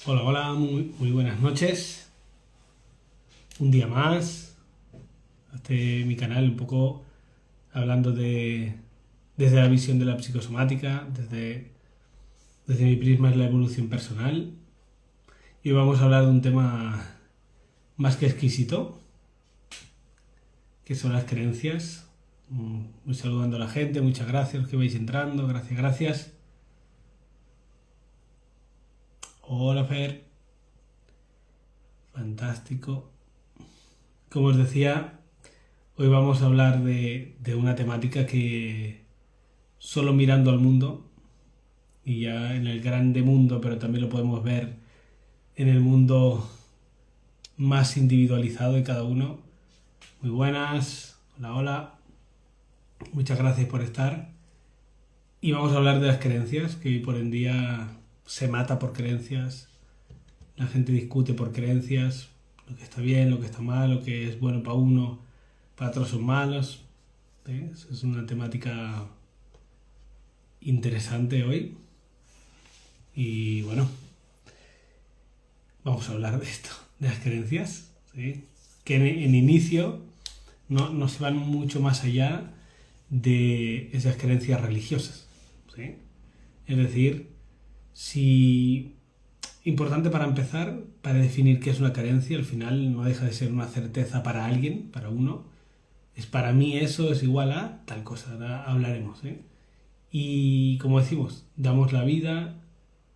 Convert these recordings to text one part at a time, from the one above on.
Hola, hola, muy buenas noches. Un día más. Mi canal un poco hablando desde la visión de la psicosomática, desde mi prisma es la evolución personal. Y hoy vamos a hablar de un tema más que exquisito, que son las creencias. Voy saludando a la gente, muchas gracias los que vais entrando, gracias. Hola Fer, fantástico. Como os decía, hoy vamos a hablar de una temática que solo mirando al mundo, y ya en el grande mundo, pero también lo podemos ver en el mundo más individualizado de cada uno. Muy buenas, hola, muchas gracias por estar. Y vamos a hablar de las creencias, que hoy por en día se mata por creencias, la gente discute por creencias, lo que está bien, lo que está mal, lo que es bueno para uno, para otros son malos. Es una temática interesante hoy. Y bueno, vamos a hablar de esto, de las creencias, ¿sí? Que en inicio no se van mucho más allá de esas creencias religiosas, ¿sí? Es decir, si importante para empezar, para definir qué es una creencia, al final no deja de ser una certeza para alguien, para uno. Es para mí eso es igual a tal cosa, ahora hablaremos, ¿eh? Y como decimos, damos la vida,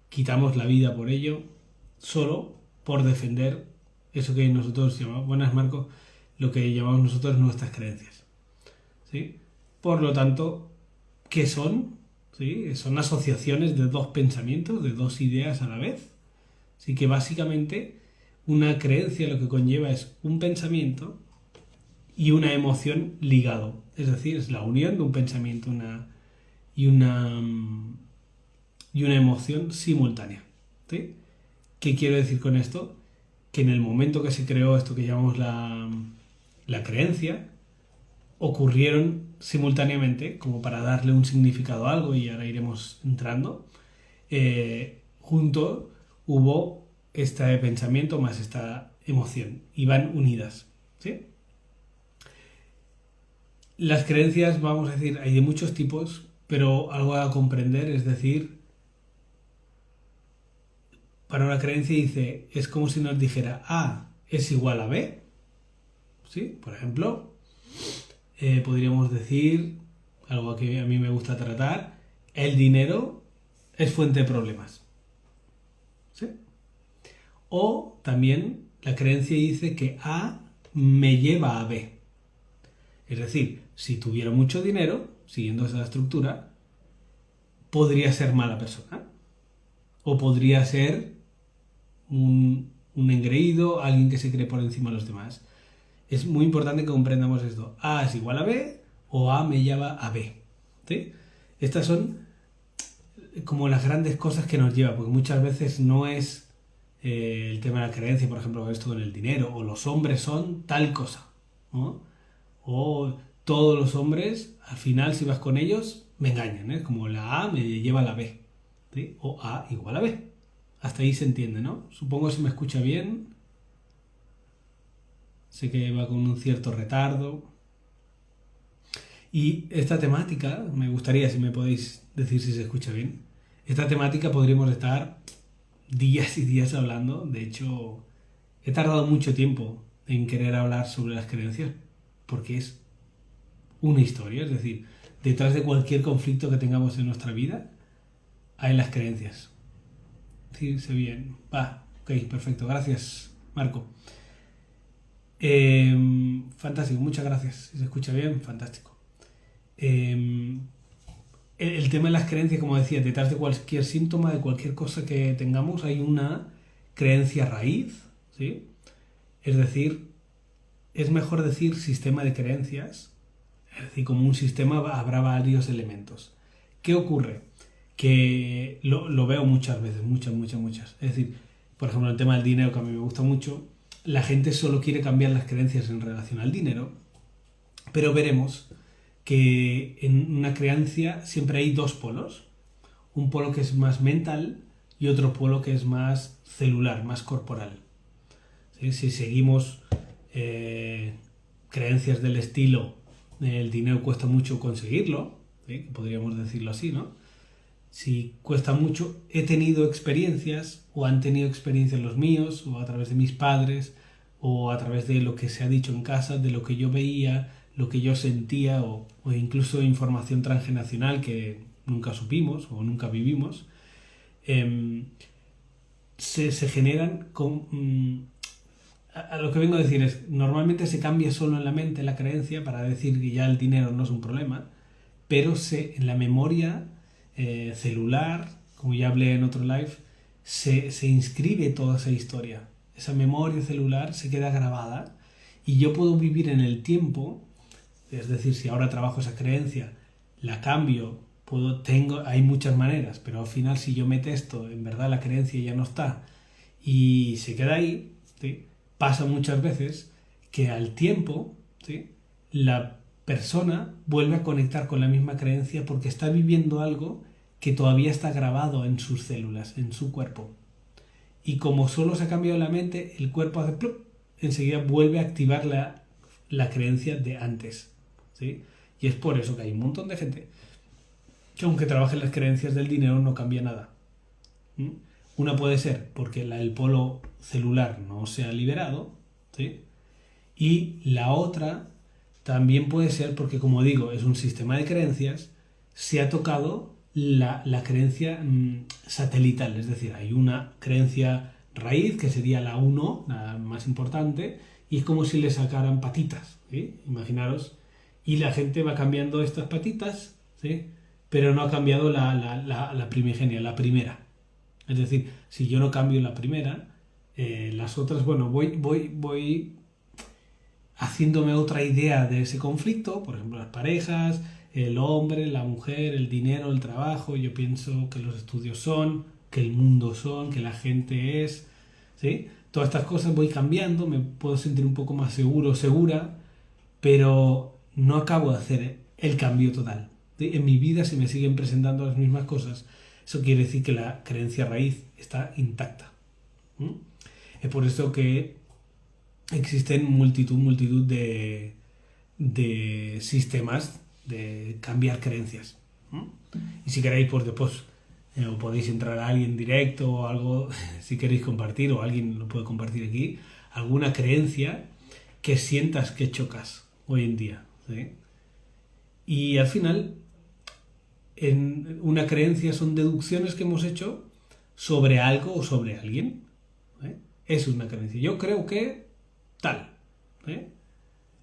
quitamos la vida por ello, solo por defender eso que nosotros llamamos, buenas Marco, lo que llamamos nosotros nuestras creencias, ¿sí? Por lo tanto, ¿qué son? ¿Sí? Son asociaciones de dos pensamientos, de dos ideas a la vez. Así que básicamente una creencia lo que conlleva es un pensamiento y una emoción ligado. Es decir, es la unión de un pensamiento y una emoción simultánea, ¿sí? ¿Qué quiero decir con esto? Que en el momento que se creó esto que llamamos la creencia, ocurrieron simultáneamente, como para darle un significado a algo, y ahora iremos entrando, junto hubo este pensamiento más esta emoción, y van unidas, ¿sí? Las creencias, vamos a decir, hay de muchos tipos, pero algo a comprender, es decir, para una creencia dice, es como si nos dijera A es igual a B, ¿sí? Por ejemplo, podríamos decir, algo que a mí me gusta tratar, el dinero es fuente de problemas, ¿sí? O también la creencia dice que A me lleva a B. Es decir, si tuviera mucho dinero, siguiendo esa estructura, podría ser mala persona. O podría ser un engreído, alguien que se cree por encima de los demás. Es muy importante que comprendamos esto. A es igual a B o A me lleva a B, ¿sí? Estas son como las grandes cosas que nos lleva, porque muchas veces no es el tema de la creencia, por ejemplo, esto con el dinero, o los hombres son tal cosa, ¿no? O todos los hombres, al final, si vas con ellos, me engañan, ¿eh? Como la A me lleva a la B, ¿sí? O A igual a B. Hasta ahí se entiende, ¿no? Supongo que se me escucha bien. Sé que va con un cierto retardo. Y esta temática, me gustaría si me podéis decir si se escucha bien. Esta temática podríamos estar días y días hablando. De hecho, he tardado mucho tiempo en querer hablar sobre las creencias, porque es una historia. Es decir, detrás de cualquier conflicto que tengamos en nuestra vida, hay las creencias. Sí, se bien. Va, ok, perfecto. Gracias, Marco. Fantástico, muchas gracias. Si se escucha bien, fantástico. El tema de las creencias, como decía, detrás de cualquier síntoma, de cualquier cosa que tengamos, hay una creencia raíz, ¿sí? Es decir, es mejor decir sistema de creencias, es decir, como un sistema habrá varios elementos. ¿Qué ocurre? Que lo veo muchas veces, muchas. Es decir, por ejemplo, el tema del dinero, que a mí me gusta mucho, la gente solo quiere cambiar las creencias en relación al dinero, pero veremos que en una creencia siempre hay dos polos. Un polo que es más mental y otro polo que es más celular, más corporal. ¿Sí? Si seguimos creencias del estilo el dinero cuesta mucho conseguirlo, ¿sí? Podríamos decirlo así, ¿no? Si cuesta mucho, he tenido experiencias o han tenido experiencias los míos o a través de mis padres o a través de lo que se ha dicho en casa, de lo que yo veía, lo que yo sentía o incluso información transgeneracional que nunca supimos o nunca vivimos, se generan con... a lo que vengo a decir es, normalmente se cambia solo en la mente la creencia para decir que ya el dinero no es un problema, pero en la memoria celular, como ya hablé en otro live, se inscribe toda esa historia. Esa memoria celular se queda grabada y yo puedo vivir en el tiempo, es decir, si ahora trabajo esa creencia, la cambio, hay muchas maneras, pero al final si yo me testo, en verdad la creencia ya no está y se queda ahí, ¿sí? Pasa muchas veces que al tiempo, ¿sí? La persona vuelve a conectar con la misma creencia porque está viviendo algo que todavía está grabado en sus células, en su cuerpo. Y como solo se ha cambiado la mente, el cuerpo hace ¡plup! Enseguida vuelve a activar la creencia de antes, ¿sí? Y es por eso que hay un montón de gente que aunque trabaje en las creencias del dinero no cambia nada. Una puede ser porque el polo celular no se ha liberado, ¿sí? Y la otra también puede ser porque, como digo, es un sistema de creencias, se ha tocado la creencia satelital, es decir, hay una creencia raíz que sería la 1, la más importante, y es como si le sacaran patitas, ¿sí? Imaginaros, y la gente va cambiando estas patitas, ¿sí? Pero no ha cambiado la primigenia, la primera. Es decir, si yo no cambio la primera, las otras, bueno, voy haciéndome otra idea de ese conflicto, por ejemplo, las parejas, el hombre, la mujer, el dinero, el trabajo, yo pienso que los estudios son, que el mundo son, que la gente es, ¿sí? Todas estas cosas voy cambiando, me puedo sentir un poco más seguro, segura, pero no acabo de hacer el cambio total. ¿Sí? En mi vida se me siguen presentando las mismas cosas. Eso quiere decir que la creencia raíz está intacta. Es por eso que existen multitud de sistemas de cambiar creencias. Y si queréis, pues después podéis entrar a alguien directo o algo, si queréis compartir, o alguien lo puede compartir aquí, alguna creencia que sientas que chocas hoy en día, ¿sí? Y al final, en una creencia son deducciones que hemos hecho sobre algo o sobre alguien, ¿sí? Es una creencia. Yo creo que tal, ¿sí?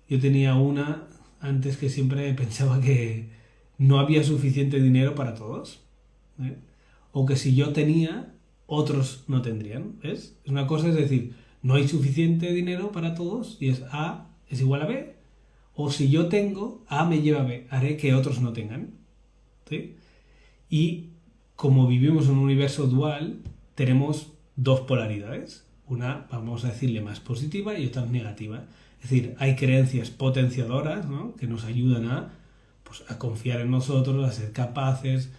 Yo tenía una antes que siempre pensaba que no había suficiente dinero para todos, ¿sí? O que si yo tenía, otros no tendrían, ¿ves? Es una cosa, es decir, no hay suficiente dinero para todos y es A es igual a B, o si yo tengo, A me lleva a B, haré que otros no tengan, ¿sí? Y como vivimos en un universo dual, tenemos dos polaridades, una, vamos a decirle, más positiva y otra negativa. Es decir, hay creencias potenciadoras, ¿no? Que nos ayudan pues, a confiar en nosotros, a ser capaces,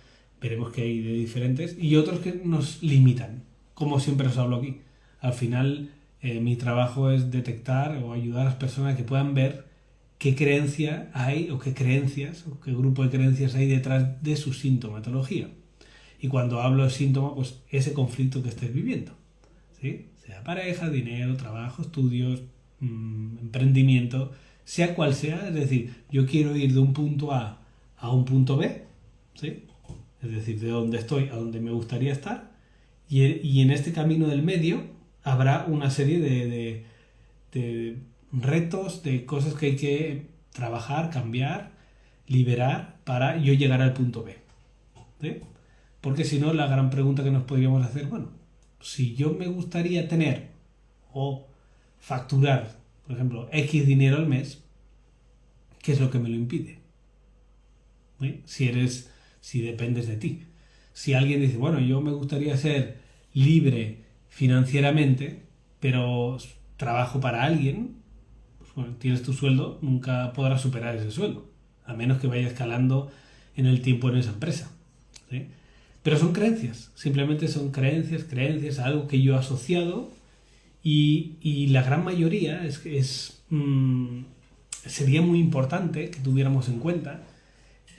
veremos que hay de diferentes, y otros que nos limitan, como siempre os hablo aquí. Al final, mi trabajo es detectar o ayudar a las personas que puedan ver qué creencia hay o qué creencias o qué grupo de creencias hay detrás de su sintomatología. Y cuando hablo de síntoma, pues ese conflicto que estés viviendo, ¿sí? Sea pareja, dinero, trabajo, estudios, emprendimiento, sea cual sea, es decir, yo quiero ir de un punto A a un punto B, ¿sí? Es decir, de donde estoy a donde me gustaría estar, y en este camino del medio habrá una serie de retos, de cosas que hay que trabajar, cambiar, liberar para yo llegar al punto B, ¿sí? Porque si no, la gran pregunta que nos podríamos hacer, bueno, si yo me gustaría tener o facturar, por ejemplo, X dinero al mes, ¿qué es lo que me lo impide? ¿Sí? Si dependes de ti. Si alguien dice, bueno, yo me gustaría ser libre financieramente, pero trabajo para alguien, pues bueno, tienes tu sueldo, nunca podrás superar ese sueldo, a menos que vaya escalando en el tiempo en esa empresa, ¿sí? Pero son creencias, simplemente son creencias, algo que yo he asociado y la gran mayoría sería muy importante que tuviéramos en cuenta,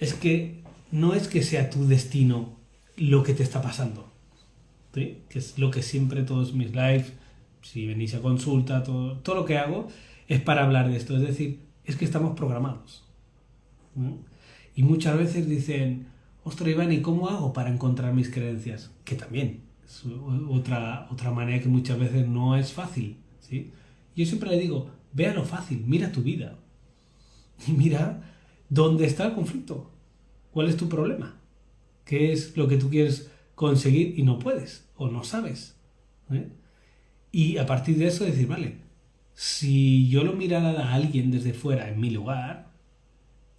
es que no es que sea tu destino lo que te está pasando, ¿sí? Que es lo que siempre todos mis lives, si venís a consulta, todo lo que hago es para hablar de esto, es decir, es que estamos programados, ¿no? Y muchas veces dicen, ostras Iván, ¿y cómo hago para encontrar mis creencias? Que también es otra manera que muchas veces no es fácil, ¿sí? Yo siempre le digo, ve a lo fácil, mira tu vida y mira dónde está el conflicto, cuál es tu problema, qué es lo que tú quieres conseguir y no puedes o no sabes, ¿eh? Y a partir de eso decir, vale, si yo lo mirara a alguien desde fuera en mi lugar,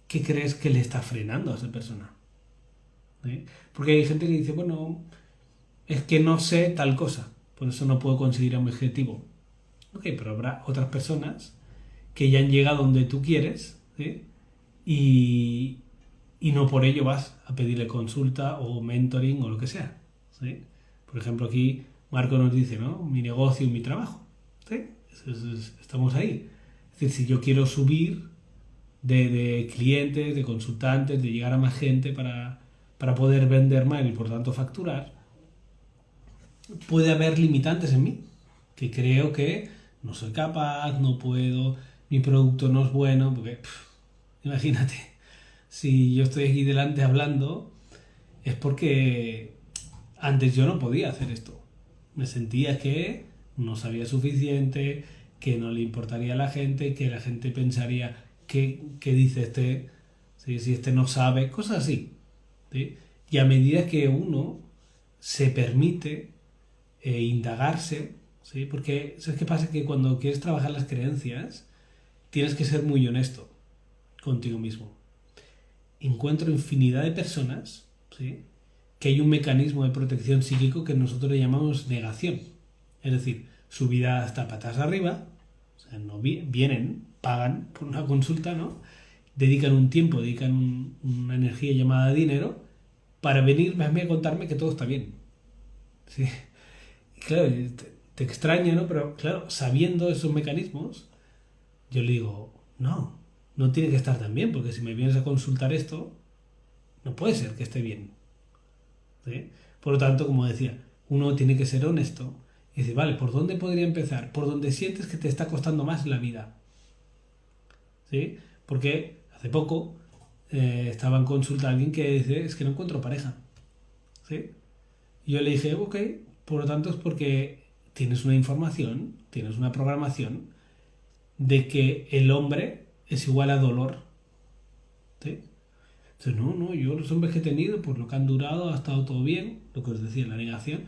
¿qué crees que le está frenando a esa persona? ¿Eh? Porque hay gente que dice, bueno, es que no sé tal cosa, por eso no puedo conseguir mi objetivo. Ok, pero habrá otras personas que ya han llegado donde tú quieres, ¿sí? Y no por ello vas a pedirle consulta o mentoring o lo que sea, ¿sí? Por ejemplo, aquí Marco nos dice, ¿no? Mi negocio y mi trabajo, ¿sí? Estamos ahí. Es decir, si yo quiero subir de clientes, de consultantes, de llegar a más gente para poder vender más y por tanto facturar, puede haber limitantes en mí, que creo que no soy capaz, no puedo, mi producto no es bueno, porque imagínate, si yo estoy aquí delante hablando, es porque antes yo no podía hacer esto. Me sentía que no sabía suficiente, que no le importaría a la gente, que la gente pensaría qué dice este, ¿sí? Si este no sabe, cosas así, ¿sí? Y a medida que uno se permite indagarse, ¿sí? Porque ¿sabes qué pasa? Que cuando quieres trabajar las creencias tienes que ser muy honesto contigo mismo. Encuentro infinidad de personas, ¿sí? Que hay un mecanismo de protección psíquico que nosotros le llamamos negación. Es decir, su vida está patas arriba, o sea, no vienen, pagan por una consulta, ¿no? Dedican un tiempo, dedican una energía llamada dinero para venirme a contarme que todo está bien. ¿Sí? Y claro, te extraña, ¿no? Pero claro, sabiendo esos mecanismos, yo le digo, no tiene que estar tan bien, porque si me vienes a consultar esto, no puede ser que esté bien, ¿sí? Por lo tanto, como decía, uno tiene que ser honesto y decir, vale, ¿por dónde podría empezar? Por donde sientes que te está costando más la vida, ¿sí? Porque hace poco estaba en consulta alguien que dice, es que no encuentro pareja, ¿sí? Y yo le dije, ok, por lo tanto es porque tienes una información, tienes una programación de que el hombre es igual a dolor, ¿sí? Entonces, no, yo los hombres que he tenido, pues lo que han durado, ha estado todo bien, lo que os decía, la negación.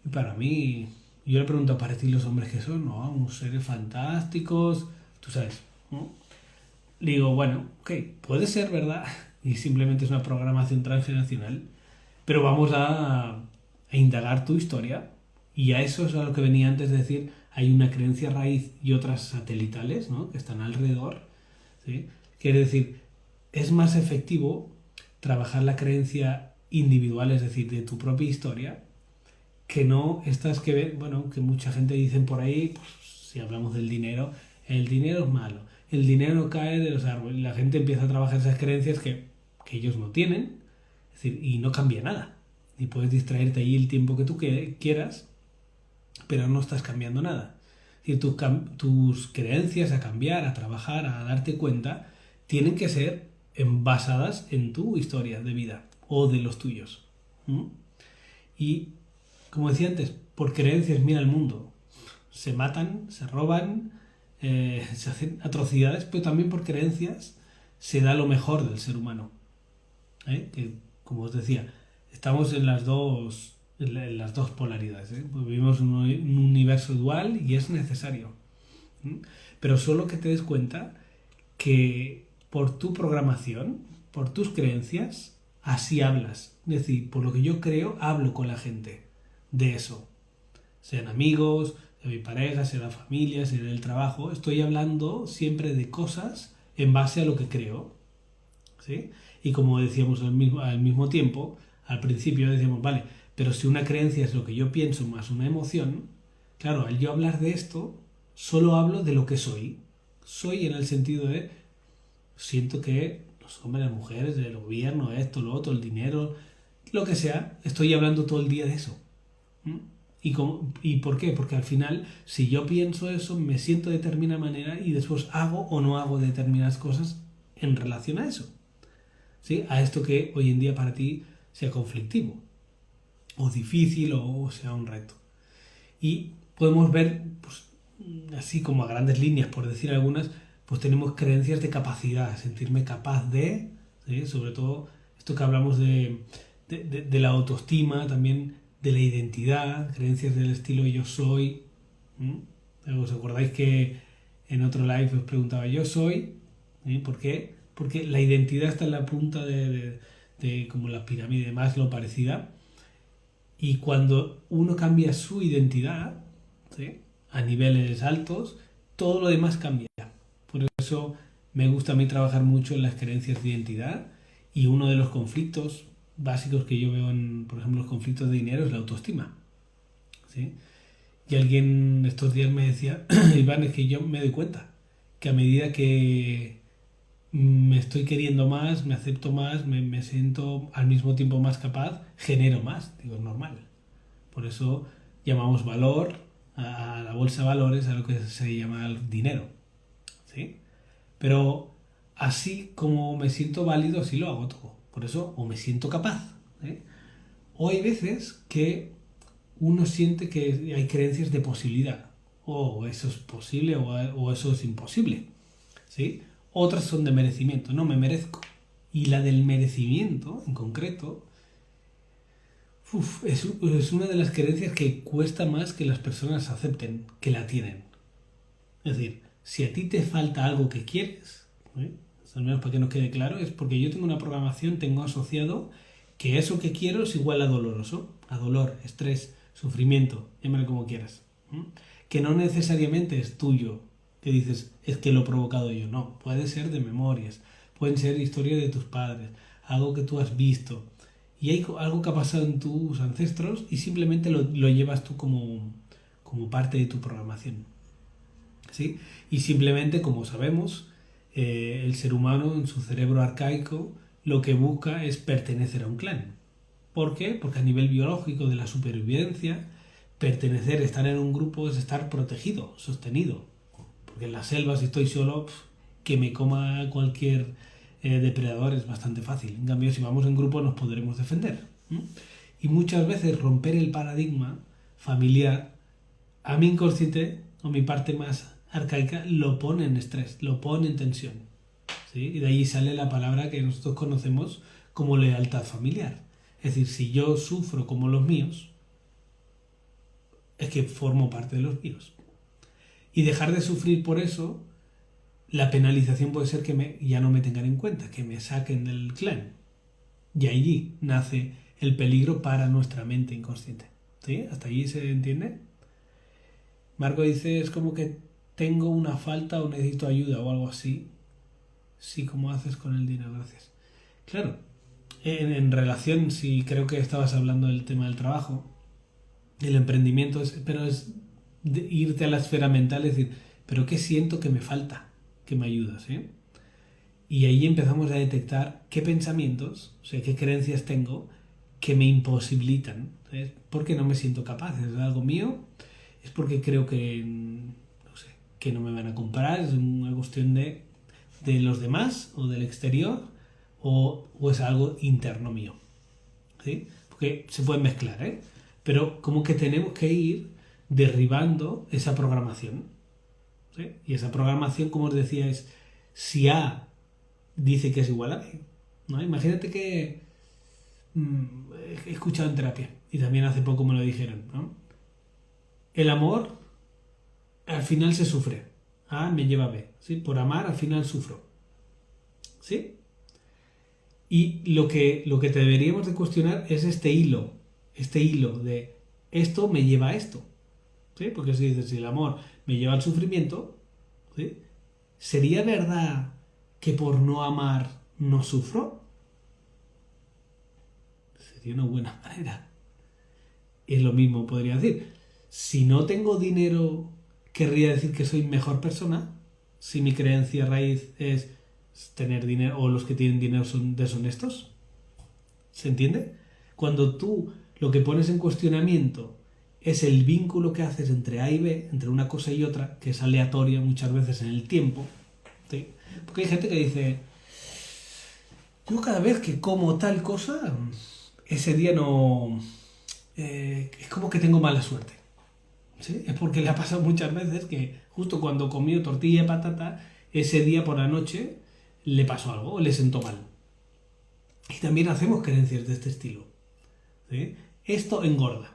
Y para mí, yo le pregunto, ¿para ti los hombres que son? No, unos seres fantásticos, tú sabes, ¿no? Le digo, bueno, ok, puede ser verdad, y simplemente es una programación transgeneracional, pero vamos a indagar tu historia, y a eso es a lo que venía antes de decir, hay una creencia raíz y otras satelitales, ¿no? Que están alrededor, ¿sí? Quiere decir, es más efectivo trabajar la creencia individual, es decir, de tu propia historia, que no estas que mucha gente dice por ahí, pues, si hablamos del dinero, el dinero es malo, el dinero cae de los árboles, la gente empieza a trabajar esas creencias que ellos no tienen, es decir, y no cambia nada, y puedes distraerte ahí el tiempo que tú quieras, pero no estás cambiando nada. Es decir, tus creencias a cambiar, a trabajar, a darte cuenta, tienen que ser basadas en tu historia de vida o de los tuyos. Y, como decía antes, por creencias mira el mundo. Se matan, se roban, se hacen atrocidades, pero también por creencias se da lo mejor del ser humano. Que, como os decía, estamos en las dos polaridades. Pues vivimos en un universo dual y es necesario. Pero solo que te des cuenta que por tu programación, por tus creencias, así hablas. Es decir, por lo que yo creo, hablo con la gente de eso. Sean amigos, de mi pareja, sea la familia, sea el trabajo. Estoy hablando siempre de cosas en base a lo que creo, ¿sí? Y como decíamos al mismo tiempo, al principio decíamos, vale, pero si una creencia es lo que yo pienso más una emoción, claro, al yo hablar de esto, solo hablo de lo que soy. Soy en el sentido de, siento que los hombres, las mujeres, el gobierno, esto, lo otro, el dinero, lo que sea, estoy hablando todo el día de eso. ¿Mm? ¿Y por qué? Porque al final, si yo pienso eso, me siento de determinada manera y después hago o no hago determinadas cosas en relación a eso. ¿Sí? A esto que hoy en día para ti sea conflictivo, o difícil, o sea un reto. Y podemos ver, pues, así como a grandes líneas, por decir algunas, pues tenemos creencias de capacidad, sentirme capaz de, ¿sí? Sobre todo esto que hablamos de la autoestima, también de la identidad, creencias del estilo yo soy. ¿Os acordáis que en otro live os preguntaba yo soy? ¿Por qué? Porque la identidad está en la punta de como la pirámide de Maslow parecida, y cuando uno cambia su identidad, ¿sí? A niveles altos, todo lo demás cambia. Por eso me gusta a mí trabajar mucho en las creencias de identidad, y uno de los conflictos básicos que yo veo en, por ejemplo, los conflictos de dinero es la autoestima. ¿Sí? Y alguien estos días me decía, Iván, es que yo me doy cuenta que a medida que me estoy queriendo más, me acepto más, me siento al mismo tiempo más capaz, genero más. Digo, es normal. Por eso llamamos valor a la bolsa de valores, a lo que se llama el dinero. ¿Sí? Pero así como me siento válido, así lo hago todo. Por eso, o me siento capaz. ¿Eh? O hay veces que uno siente que hay creencias de posibilidad. O eso es posible o eso es imposible. ¿Sí? Otras son de merecimiento. No, me merezco. Y la del merecimiento, en concreto, es una de las creencias que cuesta más que las personas acepten que la tienen. Es decir, si a ti te falta algo que quieres, ¿eh? Al menos para que nos quede claro, es porque yo tengo una programación, tengo asociado que eso que quiero es igual a doloroso, a dolor, estrés, sufrimiento, llámalo como quieras. Que no necesariamente es tuyo, que dices, es que lo he provocado yo. No, puede ser de memorias, pueden ser historias de tus padres, algo que tú has visto, y hay algo que ha pasado en tus ancestros y simplemente lo llevas tú como parte de tu programación. ¿Sí? Y simplemente, como sabemos, el ser humano en su cerebro arcaico lo que busca es pertenecer a un clan. ¿Por qué? Porque a nivel biológico de la supervivencia, pertenecer, estar en un grupo es estar protegido, sostenido. Porque en la selva, si estoy solo, que me coma cualquier depredador es bastante fácil. En cambio, si vamos en grupo nos podremos defender. Y muchas veces romper el paradigma familiar, a mi inconsciente, o mi parte más arcaica, lo pone en estrés, lo pone en tensión. ¿Sí? Y de ahí sale la palabra que nosotros conocemos como lealtad familiar. Es decir, si yo sufro como los míos, es que formo parte de los míos. Y dejar de sufrir por eso, la penalización puede ser que ya no me tengan en cuenta, que me saquen del clan. Y allí nace el peligro para nuestra mente inconsciente. ¿Sí? ¿Hasta allí se entiende? Marco dice, es como que tengo una falta o necesito ayuda o algo así. Sí, ¿cómo haces con el dinero? Gracias. Claro, en relación, si creo que estabas hablando del tema del trabajo, el emprendimiento, pero es irte a la esfera mental, es decir, ¿pero qué siento que me falta? Que me ayudas, ¿eh? Y ahí empezamos a detectar qué pensamientos, o sea, qué creencias tengo que me imposibilitan. ¿Sabes? Porque no me siento capaz, es algo mío, es porque creo que, no sé, que no me van a comprar, es una cuestión de los demás o del exterior, o es algo interno mío. ¿Sí? Porque se pueden mezclar, ¿eh? Pero como que tenemos que ir derribando esa programación. ¿Sí? Y esa programación, como os decía, es si A dice que es igual a B. ¿No? Imagínate que he escuchado en terapia y también hace poco me lo dijeron, ¿no? El amor al final se sufre. A me lleva a B. ¿Sí? Por amar al final sufro. ¿Sí? Y lo que te deberíamos de cuestionar es este hilo de esto me lleva a esto. ¿Sí? Porque si dices, si el amor me lleva al sufrimiento, ¿sí? ¿Sería verdad que por no amar no sufro? sería una buena manera. Es lo mismo, podría decir. Si no tengo dinero, querría decir que soy mejor persona. Si mi creencia raíz es tener dinero o los que tienen dinero son deshonestos. ¿Se entiende? Cuando tú lo que pones en cuestionamiento es el vínculo que haces entre A y B, entre una cosa y otra, que es aleatoria muchas veces en el tiempo. ¿Sí? Porque hay gente que dice, yo cada vez que como tal cosa, ese día no... es como que tengo mala suerte. ¿Sí? Es porque le ha pasado muchas veces que justo cuando comió tortilla de patata, ese día por la noche le pasó algo o le sentó mal. Y también hacemos creencias de este estilo. ¿Sí? Esto engorda,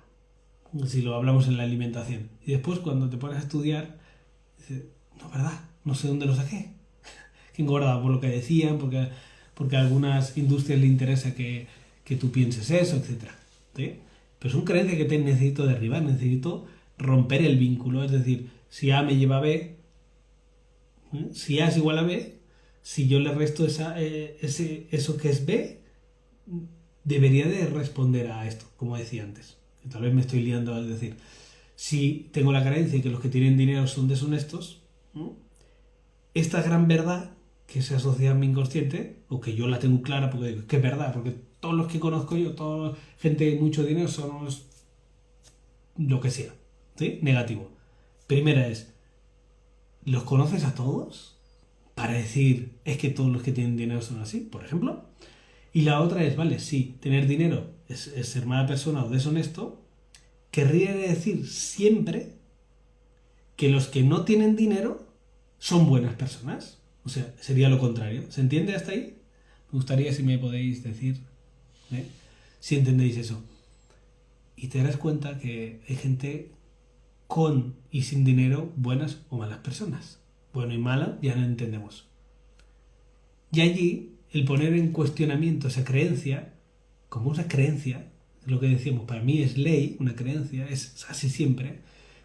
si lo hablamos en la alimentación. Y después cuando te pones a estudiar, dices, no, ¿verdad? No sé dónde lo saqué. Que engorda por lo que decían, porque a algunas industrias le interesa que tú pienses eso, etc. ¿Sí? Pero son creencias que te necesito derribar, necesito romper el vínculo. Es decir, si A me lleva a B, si A es igual a B, si yo le resto eso que es B, debería de responder a esto, como decía antes. Tal vez me estoy liando al decir, si tengo la creencia de que los que tienen dinero son deshonestos, ¿no? Esta gran verdad que se asocia a mi inconsciente, o que yo la tengo clara porque digo, que es verdad, porque todos los que conozco yo, toda gente de mucho dinero son lo que sea, ¿sí? Negativo. Primera es, ¿los conoces a todos? Para decir, es que todos los que tienen dinero son así, por ejemplo. Y la otra es, vale, sí, tener dinero es ser mala persona o deshonesto, querría decir siempre que los que no tienen dinero son buenas personas. O sea, sería lo contrario. ¿Se entiende hasta ahí? Me gustaría si me podéis decir, si entendéis eso. Y te darás cuenta que hay gente con y sin dinero, buenas o malas personas. Bueno y mala, ya no entendemos. Y allí, el poner en cuestionamiento esa creencia, como esa creencia, lo que decíamos, para mí es ley, una creencia, es así siempre,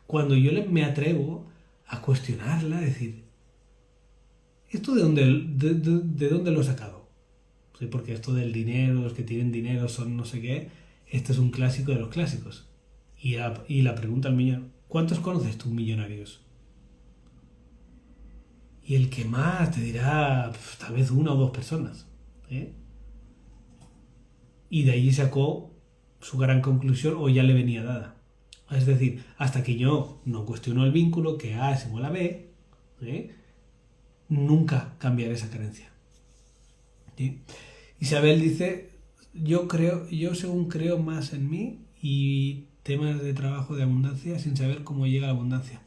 cuando yo me atrevo a cuestionarla, decir, ¿esto de dónde lo he sacado? ¿Sí? Porque esto del dinero, los que tienen dinero son no sé qué, este es un clásico de los clásicos. Y la pregunta al millón, ¿cuántos conoces tú millonarios? Y el que más te dirá, tal vez una o dos personas. Y de allí sacó su gran conclusión o ya le venía dada. Es decir, hasta que yo no cuestiono el vínculo, que A es igual a B, nunca cambiaré esa creencia. ¿Sí? Isabel dice, yo según creo más en mí y temas de trabajo de abundancia sin saber cómo llega la abundancia.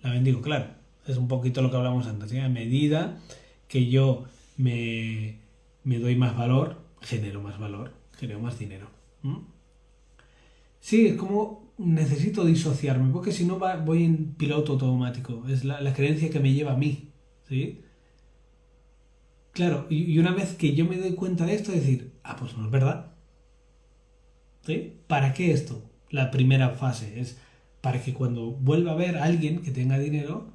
La bendigo, claro. Es un poquito lo que hablamos antes. A medida que yo me doy más valor, genero más dinero. Sí, es como necesito disociarme, porque si no voy en piloto automático. Es la creencia que me lleva a mí. ¿Sí? Claro, y una vez que yo me doy cuenta de esto, decir, pues no es verdad. ¿Sí? ¿Para qué esto? La primera fase es para que cuando vuelva a ver a alguien que tenga dinero,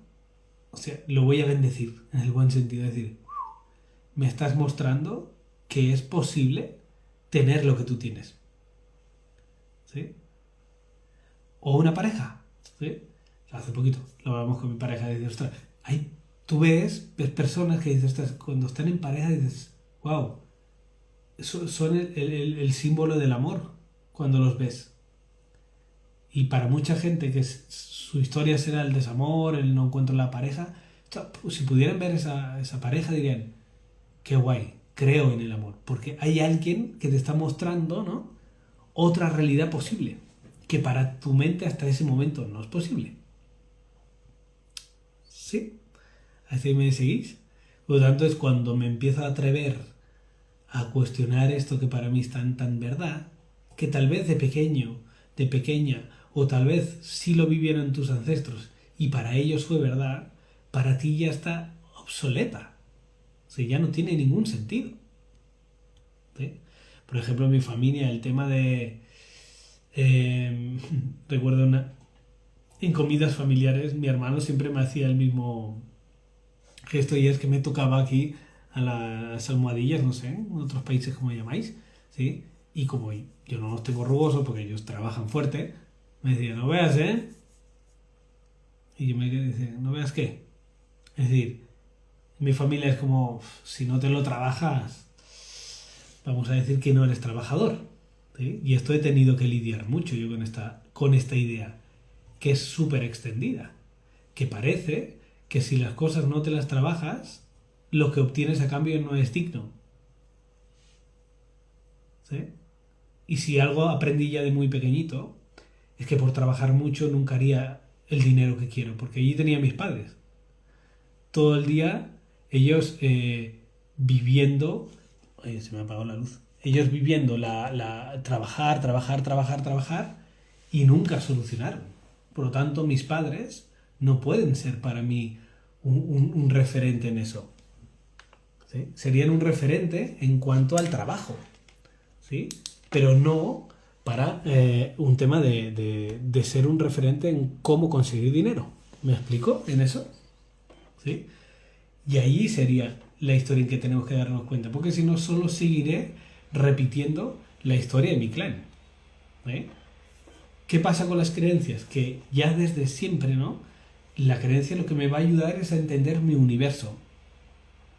o sea, lo voy a bendecir, en el buen sentido, es decir, me estás mostrando que es posible tener lo que tú tienes. ¿Sí? O una pareja. ¿Sí? Hace poquito lo hablamos con mi pareja y dices, ostras, tú ves personas que dices, ostras, cuando están en pareja dices, wow, son el símbolo del amor cuando los ves. Y para mucha gente que su historia será el desamor, el no encuentro la pareja, si pudieran ver esa pareja dirían, qué guay, creo en el amor, porque hay alguien que te está mostrando, ¿no?, otra realidad posible, que para tu mente hasta ese momento no es posible. ¿Sí? ¿Así me seguís? Por lo tanto, es cuando me empiezo a atrever a cuestionar esto que para mí es tan verdad, que tal vez de pequeño, de pequeña, o tal vez sí lo vivieron tus ancestros y para ellos fue verdad, para ti ya está obsoleta. O sea, ya no tiene ningún sentido. ¿Sí? Por ejemplo, en mi familia, el tema de... recuerdo en comidas familiares, mi hermano siempre me hacía el mismo gesto y es que me tocaba aquí a las almohadillas, no sé, en otros países como llamáis, ¿sí? Y como yo no los tengo rugosos porque ellos trabajan fuerte, me decía, no veas, ¿eh? Y yo me dice, ¿no veas qué? Es decir, mi familia es como, si no te lo trabajas, vamos a decir que no eres trabajador. ¿Sí? Y esto he tenido que lidiar mucho yo con esta idea, que es súper extendida, que parece que si las cosas no te las trabajas, lo que obtienes a cambio no es digno. ¿Sí? Y si algo aprendí ya de muy pequeñito, es que por trabajar mucho nunca haría el dinero que quiero, porque allí tenía a mis padres. Todo el día ellos viviendo... Oye, se me ha apagado la luz. Ellos viviendo trabajar y nunca solucionaron. Por lo tanto, mis padres no pueden ser para mí un referente en eso. ¿Sí? Serían un referente en cuanto al trabajo, ¿sí? Pero no para un tema de ser un referente en cómo conseguir dinero. ¿Me explico en eso? ¿Sí? Y ahí sería la historia en que tenemos que darnos cuenta, porque si no, solo seguiré repitiendo la historia de mi clan. ¿Eh? ¿Qué pasa con las creencias? Que ya desde siempre, ¿no? La creencia lo que me va a ayudar es a entender mi universo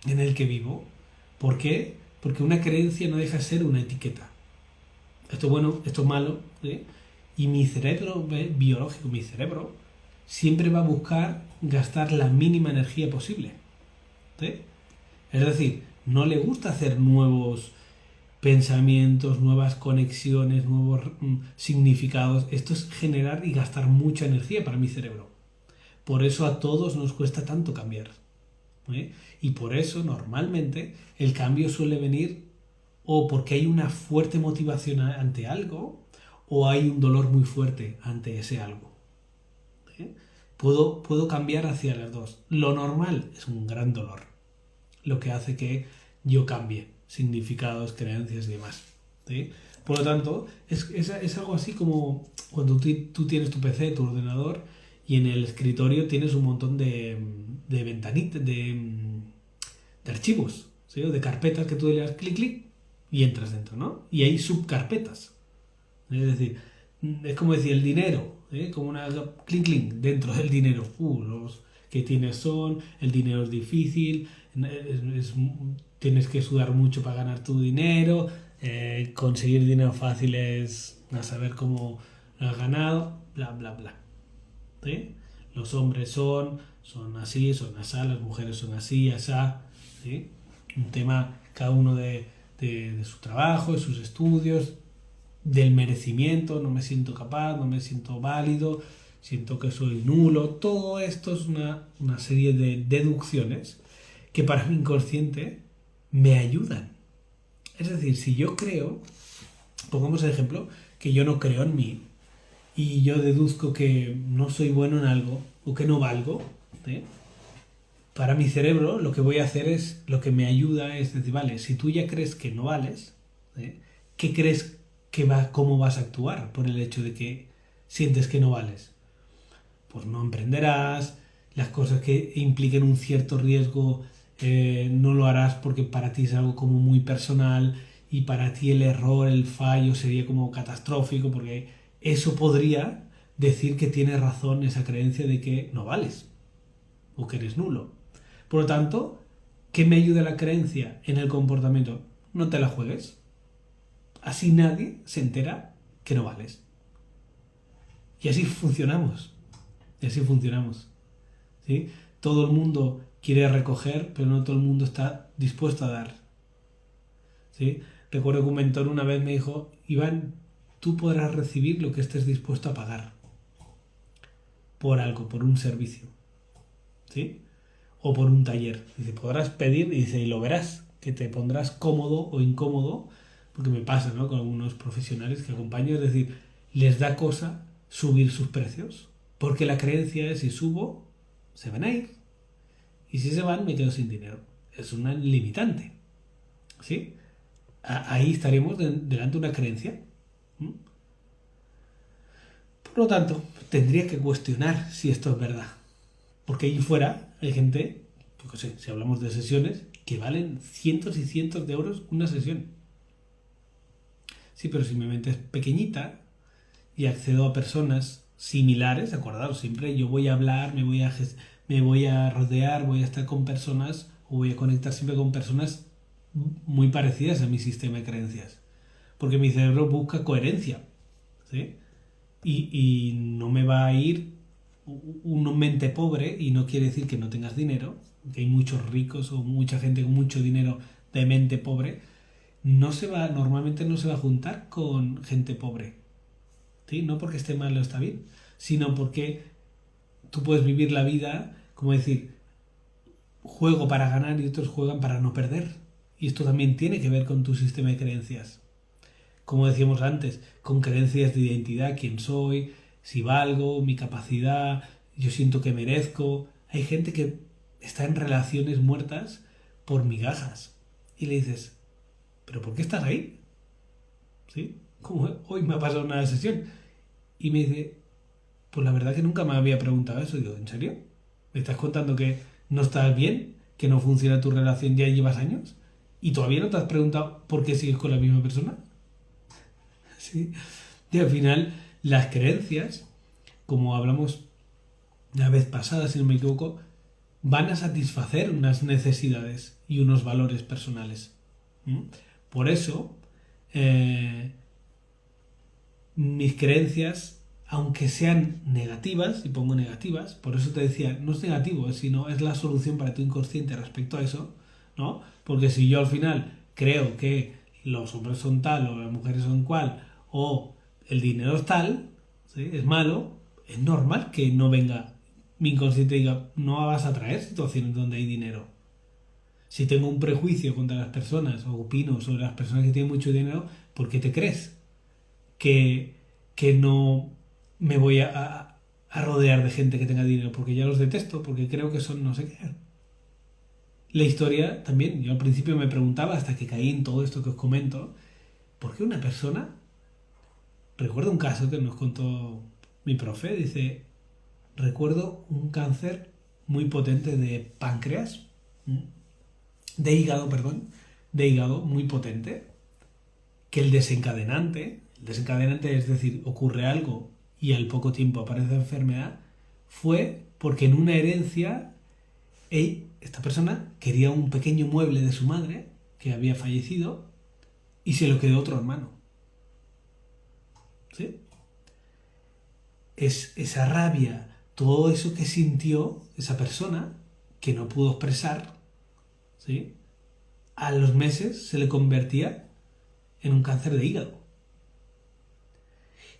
en el que vivo. ¿Por qué? Porque una creencia no deja de ser una etiqueta. Esto es bueno, esto es malo, ¿sí? Y mi cerebro biológico, mi cerebro, siempre va a buscar gastar la mínima energía posible. ¿Sí? Es decir, no le gusta hacer nuevos pensamientos, nuevas conexiones, nuevos significados. Esto es generar y gastar mucha energía para mi cerebro. Por eso a todos nos cuesta tanto cambiar. ¿Eh? Y por eso normalmente el cambio suele venir o porque hay una fuerte motivación ante algo o hay un dolor muy fuerte ante ese algo. ¿Eh? Puedo cambiar hacia las dos. Lo normal es un gran dolor, lo que hace que yo cambie significados, creencias y demás. ¿Sí? Por lo tanto, es algo así como cuando tú tienes tu PC, tu ordenador, y en el escritorio tienes un montón de ventanitas, de archivos, ¿sí? De carpetas que tú le das clic, clic y entras dentro, ¿no? Y hay subcarpetas. Es decir, es como decir el dinero, como una clic, clic dentro del dinero. Los que tienes son, el dinero es difícil, tienes que sudar mucho para ganar tu dinero, conseguir dinero fácil es a saber cómo lo has ganado, bla, bla, bla. ¿Sí? Los hombres son así, son así, las mujeres son así, asá. ¿Sí? Un tema cada uno de su trabajo, de sus estudios, del merecimiento, no me siento capaz, no me siento válido, siento que soy nulo. Todo esto es una serie de deducciones que para mi inconsciente me ayudan. Es decir, si yo creo, pongamos el ejemplo, que yo no creo en mí y yo deduzco que no soy bueno en algo o que no valgo, ¿eh? Para mi cerebro lo que voy a hacer es, lo que me ayuda es decir, vale, si tú ya crees que no vales, ¿qué crees cómo vas a actuar por el hecho de que sientes que no vales? Pues no emprenderás, las cosas que impliquen un cierto riesgo no lo harás porque para ti es algo como muy personal y para ti el error, el fallo sería como catastrófico porque eso podría decir que tienes razón esa creencia de que no vales o que eres nulo. Por lo tanto, ¿qué me ayuda la creencia en el comportamiento? No te la juegues. Así nadie se entera que no vales. Y así funcionamos. Y así funcionamos. ¿Sí? Todo el mundo quiere recoger, pero no todo el mundo está dispuesto a dar. ¿Sí? Recuerdo que un mentor una vez me dijo, Iván, tú podrás recibir lo que estés dispuesto a pagar por algo, por un servicio. ¿Sí? O por un taller. Dice, podrás pedir, y dice, y lo verás, que te pondrás cómodo o incómodo, porque me pasa, ¿no? Con algunos profesionales que acompaño, es decir, les da cosa subir sus precios, porque la creencia es, si subo, se van a ir, y si se van, me quedo sin dinero. Es una limitante, ¿sí? Ahí estaremos delante de una creencia. Por lo tanto, tendría que cuestionar si esto es verdad. Porque ahí fuera hay gente, pues no sé, si hablamos de sesiones, que valen cientos y cientos de euros una sesión. Sí, pero si mi mente es pequeñita y accedo a personas similares, acordaros, siempre yo voy a hablar, me voy a rodear, voy a estar con personas o voy a conectar siempre con personas muy parecidas a mi sistema de creencias. Porque mi cerebro busca coherencia, ¿sí? Y no me va a ir una mente pobre, y no quiere decir que no tengas dinero, que hay muchos ricos o mucha gente con mucho dinero de mente pobre, normalmente no se va a juntar con gente pobre, ¿sí? No porque esté mal o está bien, sino porque tú puedes vivir la vida, como decir, juego para ganar y otros juegan para no perder. Y esto también tiene que ver con tu sistema de creencias. Como decíamos antes, con creencias de identidad, quién soy, si valgo, mi capacidad, yo siento que merezco. Hay gente que está en relaciones muertas por migajas. Y le dices, ¿pero por qué estás ahí? ¿Sí? Como hoy me ha pasado una sesión. Y me dice, pues la verdad que nunca me había preguntado eso. Y digo, ¿en serio? ¿Me estás contando que no estás bien? ¿Que no funciona tu relación? ¿Ya llevas años? ¿Y todavía no te has preguntado por qué sigues con la misma persona? ¿Sí? Y al final, las creencias, como hablamos la vez pasada, si no me equivoco, van a satisfacer unas necesidades y unos valores personales. ¿Mm? Por eso, mis creencias, aunque sean negativas, y pongo negativas, por eso te decía, no es negativo, sino es la solución para tu inconsciente respecto a eso, ¿no? Porque si yo al final creo que los hombres son tal o las mujeres son cual, o el dinero es tal, ¿sí? Es malo, es normal que no venga mi inconsciente y diga, no vas a traer situaciones donde hay dinero. Si tengo un prejuicio contra las personas o opino sobre las personas que tienen mucho dinero, ¿por qué te crees que no me voy a rodear de gente que tenga dinero? Porque ya los detesto, porque creo que son no sé qué. La historia también, yo al principio me preguntaba, hasta que caí en todo esto que os comento, ¿por qué una persona? Recuerdo un caso que nos contó mi profe, dice, recuerdo un cáncer muy potente de páncreas, de hígado, perdón, de hígado muy potente, que el desencadenante es decir, ocurre algo y al poco tiempo aparece la enfermedad, fue porque en una herencia esta persona quería un pequeño mueble de su madre que había fallecido y se lo quedó otro hermano. ¿Sí? Es esa rabia, todo eso que sintió esa persona que no pudo expresar, ¿sí? A los meses se le convertía en un cáncer de hígado.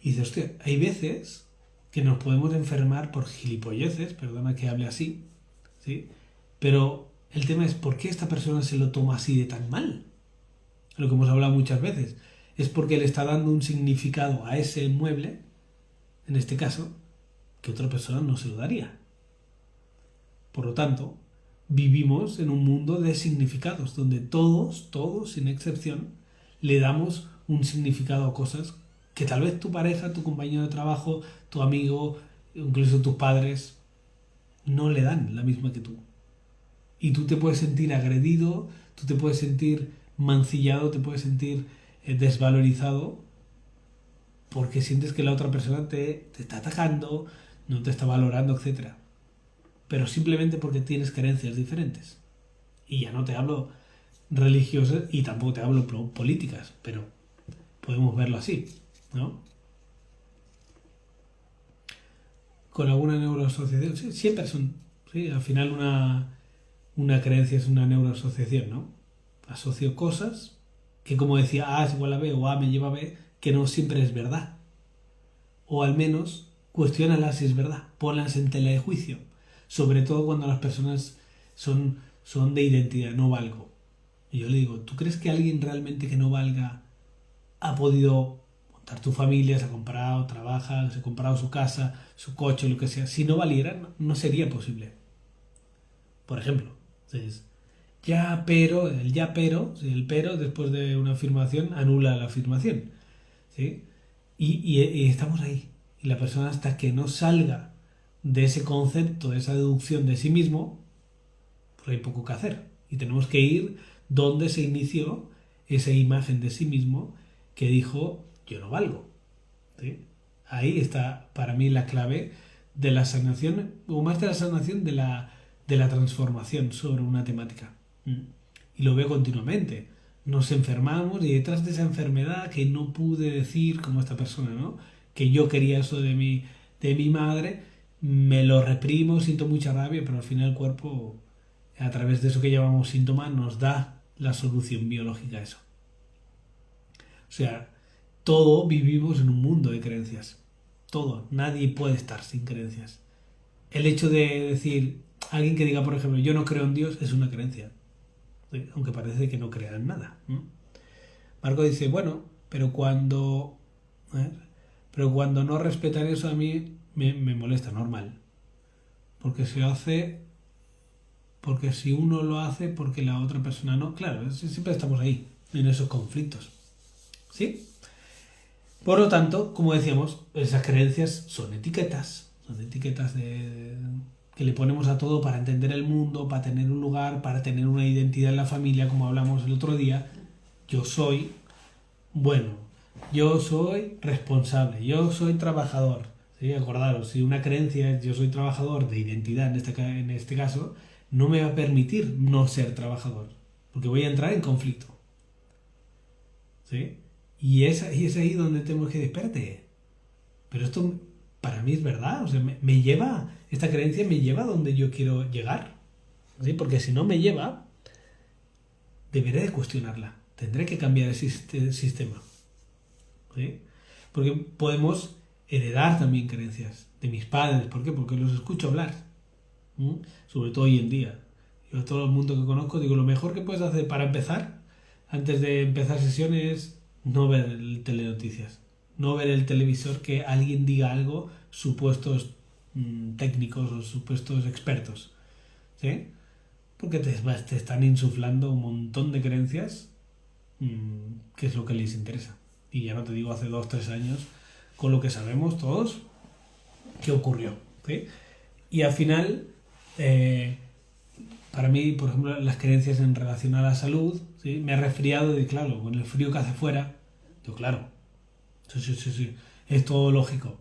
Y dice, hostia, hay veces que nos podemos enfermar por gilipolleces, perdona que hable así, ¿sí? Pero el tema es, ¿por qué esta persona se lo toma así de tan mal? Lo que hemos hablado muchas veces. Es porque le está dando un significado a ese mueble, en este caso, que otra persona no se lo daría. Por lo tanto, vivimos en un mundo de significados, donde todos, sin excepción, le damos un significado a cosas que tal vez tu pareja, tu compañero de trabajo, tu amigo, incluso tus padres, no le dan la misma que tú. Y tú te puedes sentir agredido, tú te puedes sentir mancillado, te puedes sentir desvalorizado, porque sientes que la otra persona te está atacando, no te está valorando, etc. Pero simplemente porque tienes creencias diferentes. Y ya no te hablo religiosas y tampoco te hablo políticas, pero podemos verlo así, ¿no? Con alguna neuroasociación, sí, siempre son, sí, al final una creencia es una neuroasociación, ¿no? Asocio cosas que, como decía, A es igual a B o A me lleva a B, que no siempre es verdad. O al menos cuestiónalas si es verdad, ponlas en tela de juicio, sobre todo cuando las personas son de identidad, no valgo. Y yo le digo, ¿tú crees que alguien realmente que no valga ha podido montar tu familia, se ha comprado, trabaja, se ha comprado su casa, su coche, lo que sea? Si no valiera, no sería posible. Por ejemplo, entonces, el pero después de una afirmación anula la afirmación, ¿sí? Y estamos ahí. Y la persona, hasta que no salga de ese concepto, de esa deducción de sí mismo, pues hay poco que hacer. Y tenemos que ir donde se inició esa imagen de sí mismo que dijo, yo no valgo. ¿Sí? Ahí está para mí la clave de la sanación, o más de la sanación, de la transformación sobre una temática. Y lo veo continuamente. Nos enfermamos y detrás de esa enfermedad que no pude decir, como esta persona, ¿no? Que yo quería eso de mi madre, me lo reprimo, siento mucha rabia, pero al final el cuerpo, a través de eso que llamamos síntomas, nos da la solución biológica a eso. O sea, todo vivimos en un mundo de creencias. Todo. Nadie puede estar sin creencias. El hecho de decir, alguien que diga, por ejemplo, yo no creo en Dios, es una creencia. Aunque parece que no crea en nada. Marco dice, bueno, pero cuando no respetan eso a mí me molesta, normal. Porque porque si uno lo hace, porque la otra persona no. Claro, siempre estamos ahí, en esos conflictos. ¿Sí? Por lo tanto, como decíamos, esas creencias son etiquetas que le ponemos a todo para entender el mundo, para tener un lugar, para tener una identidad en la familia, como hablamos el otro día. Yo soy bueno, yo soy responsable, yo soy trabajador. ¿Sí? Acordaros, si una creencia es yo soy trabajador de identidad en este caso, no me va a permitir no ser trabajador, porque voy a entrar en conflicto. ¿Sí? Y es ahí donde tenemos que decir, espérate, pero esto para mí es verdad, o sea, esta creencia me lleva a donde yo quiero llegar, ¿sí? Porque si no me lleva, deberé de cuestionarla, tendré que cambiar el sistema, ¿sí? Porque podemos heredar también creencias de mis padres, ¿por qué? Porque los escucho hablar, sobre todo hoy en día. Yo a todo el mundo que conozco digo, lo mejor que puedes hacer para empezar, antes de empezar sesiones, no ver el telenoticias, no ver el televisor que alguien diga algo, supuestos técnicos o supuestos expertos, ¿sí? Porque te están insuflando un montón de creencias que es lo que les interesa. Y ya no te digo hace 2-3 años, con lo que sabemos todos, qué ocurrió, ¿sí? Y al final, para mí, por ejemplo, las creencias en relación a la salud, ¿sí? Me he resfriado y claro, con el frío que hace fuera, digo, claro, sí, es todo lógico.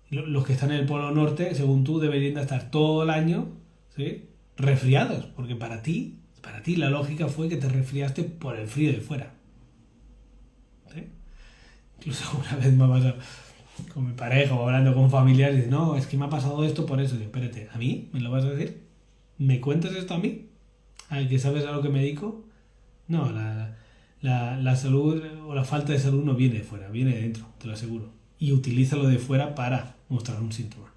Los que están en el Polo Norte, según tú, deberían de estar todo el año, ¿sí? Resfriados, porque para ti la lógica fue que te resfriaste por el frío de fuera. ¿Sí? Incluso una vez me ha pasado con mi pareja o hablando con familiares, y no, es que me ha pasado esto por eso. Digo, espérate, ¿a mí? ¿Me lo vas a decir? ¿Me cuentas esto a mí? ¿Al que sabes a lo que me dedico? No, la salud o la falta de salud no viene de fuera, viene de dentro, te lo aseguro. Y utilízalo de fuera para mostrar un síntoma.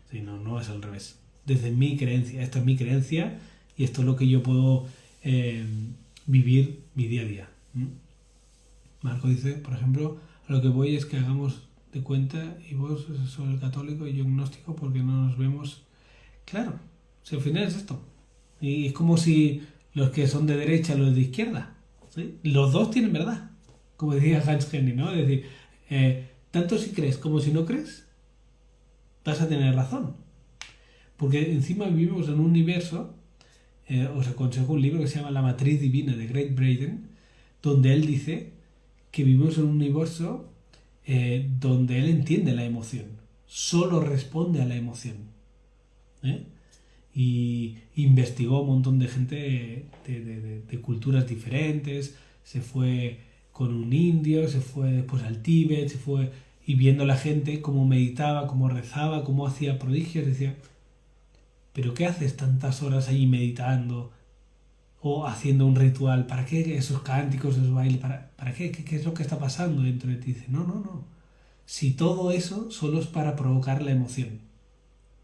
Si no, no es al revés. Desde mi creencia, esta es mi creencia y esto es lo que yo puedo vivir mi día a día. Marco dice, por ejemplo, a lo que voy es que hagamos de cuenta y vos sos el católico y yo agnóstico porque no nos vemos. Claro, si al final es esto. Y es como si los que son de derecha, los de izquierda, ¿sí? Los dos tienen verdad, como decía Hans Henry, ¿no? Es decir, tanto si crees como si no crees, vas a tener razón. Porque encima vivimos en un universo, os aconsejo un libro que se llama La Matriz Divina de Gregg Braden, donde él dice que vivimos en un universo donde él entiende la emoción, solo responde a la emoción. Y investigó un montón de gente de culturas diferentes, se fue con un indio, se fue después al Tíbet, se fue y viendo a la gente cómo meditaba, cómo rezaba, cómo hacía prodigios, decía, ¿pero qué haces tantas horas ahí meditando o haciendo un ritual? ¿Para qué esos cánticos, esos bailes? ¿Para qué? ¿Qué es lo que está pasando dentro de ti? Dice, no. Si todo eso solo es para provocar la emoción,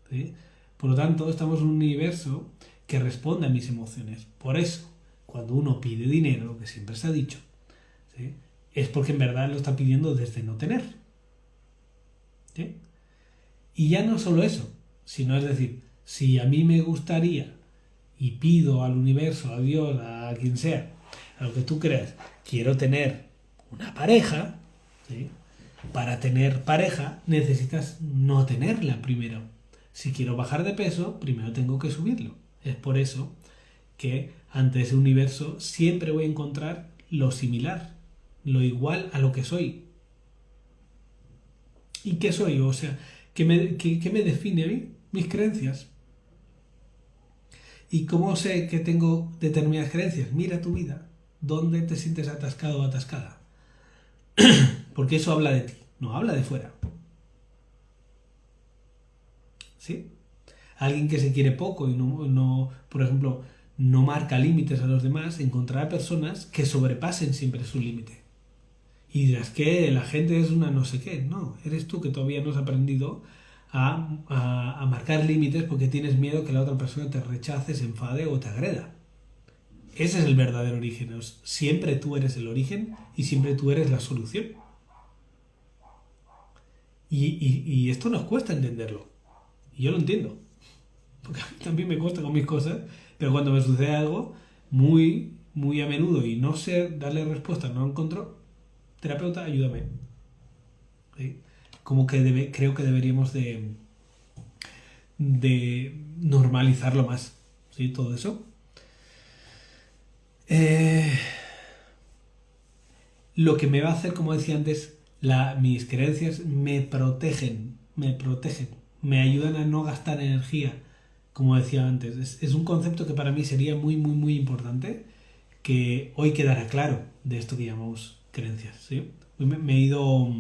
¿sí? Por lo tanto, estamos en un universo que responde a mis emociones. Por eso, cuando uno pide dinero, lo que siempre se ha dicho, ¿sí? Es porque en verdad lo está pidiendo desde no tener. ¿Sí? Y ya no solo eso, sino es decir, si a mí me gustaría y pido al universo, a Dios, a quien sea, a lo que tú creas, quiero tener una pareja, ¿sí? Para tener pareja necesitas no tenerla primero. Si quiero bajar de peso, primero tengo que subirlo. Es por eso que ante ese universo siempre voy a encontrar lo similar. lo igual a lo que soy. ¿Y qué soy? O sea, ¿qué me define a mí? Mis creencias. ¿Y cómo sé que tengo determinadas creencias? Mira tu vida. ¿Dónde te sientes atascado o atascada? Porque eso habla de ti, no habla de fuera. ¿Sí? Alguien que se quiere poco y no, por ejemplo, no marca límites a los demás, encontrará personas que sobrepasen siempre su límite. Y dirás que la gente es una no sé qué. No, eres tú que todavía no has aprendido a marcar límites porque tienes miedo que la otra persona te rechace, se enfade o te agreda. Ese es el verdadero origen. Siempre tú eres el origen y siempre tú eres la solución. Y esto nos cuesta entenderlo. Y yo lo entiendo. Porque a mí también me cuesta con mis cosas, pero cuando me sucede algo muy, muy a menudo y no sé darle respuesta, no encuentro, terapeuta, ayúdame. ¿Sí? Como que creo que deberíamos de normalizarlo más. ¿Sí? Todo eso. Lo que me va a hacer, como decía antes, mis creencias me protegen, me ayudan a no gastar energía, como decía antes. Es un concepto que para mí sería muy, muy, muy importante, que hoy quedará claro de esto que llamamos creencias. ¿Sí? Me he ido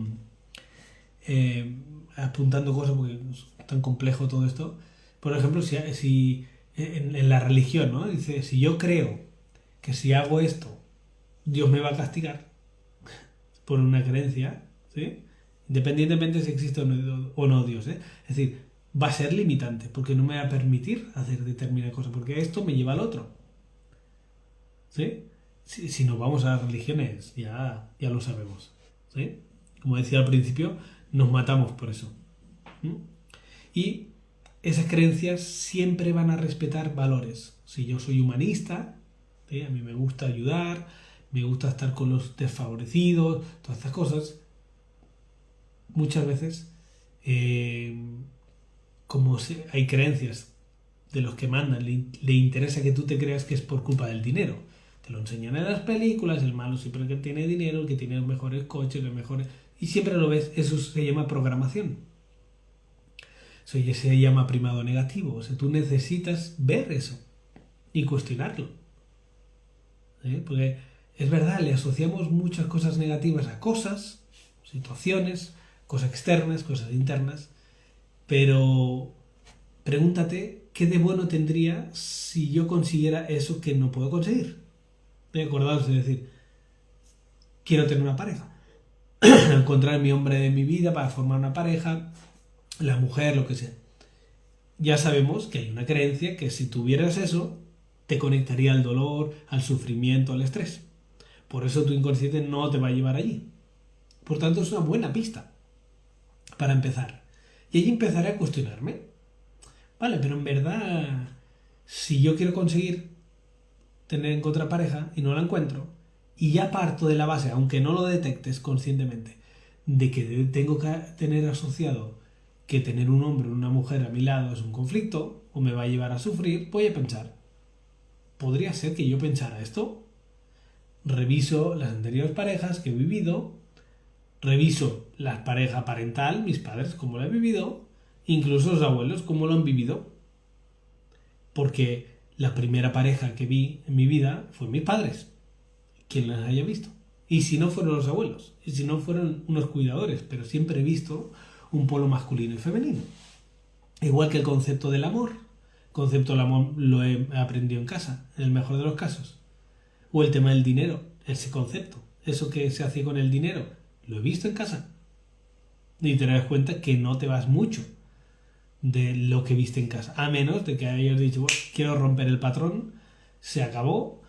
apuntando cosas porque es tan complejo todo esto. Por ejemplo, si en la religión, ¿no? Dice, si yo creo que si hago esto, Dios me va a castigar por una creencia, ¿sí? Independientemente si existe o no Dios, ¿eh? Es decir, va a ser limitante porque no me va a permitir hacer determinada cosa, porque esto me lleva al otro. ¿Sí? Si nos vamos a las religiones, ya lo sabemos. ¿Sí? Como decía al principio, nos matamos por eso. Y esas creencias siempre van a respetar valores. Si yo soy humanista, ¿sí? A mí me gusta ayudar, me gusta estar con los desfavorecidos, todas estas cosas. Muchas veces, como hay creencias de los que mandan, le interesa que tú te creas que es por culpa del dinero. Te lo enseñan en las películas, el malo siempre el que tiene dinero, el que tiene los mejores coches, los mejores... Y siempre lo ves, eso se llama programación. Eso ya se llama primado negativo. O sea, tú necesitas ver eso y cuestionarlo. Porque es verdad, le asociamos muchas cosas negativas a cosas, situaciones, cosas externas, cosas internas, pero pregúntate qué de bueno tendría si yo consiguiera eso que no puedo conseguir. Acordaos de decir, quiero tener una pareja, encontrar mi hombre de mi vida para formar una pareja, la mujer, lo que sea. Ya sabemos que hay una creencia que si tuvieras eso, te conectaría al dolor, al sufrimiento, al estrés. Por eso tu inconsciente no te va a llevar allí. Por tanto, es una buena pista para empezar. Y ahí empezaré a cuestionarme. Vale, pero en verdad, si yo quiero conseguir tener otra pareja y no la encuentro, y ya parto de la base, aunque no lo detectes conscientemente, de que tengo que tener asociado que tener un hombre o una mujer a mi lado es un conflicto, o me va a llevar a sufrir, voy a pensar, ¿podría ser que yo pensara esto? Reviso las anteriores parejas que he vivido, reviso la pareja parental, mis padres, cómo lo he vivido, incluso los abuelos, cómo lo han vivido. Porque la primera pareja que vi en mi vida fue mis padres, quien las haya visto. Y si no fueron los abuelos, y si no fueron unos cuidadores, pero siempre he visto un polo masculino y femenino. Igual que el concepto del amor. El concepto del amor lo he aprendido en casa, en el mejor de los casos. O el tema del dinero, ese concepto, eso que se hace con el dinero, lo he visto en casa. Y te das cuenta que no te vas mucho de lo que viste en casa, a menos de que hayas dicho, bueno, quiero romper el patrón, se acabó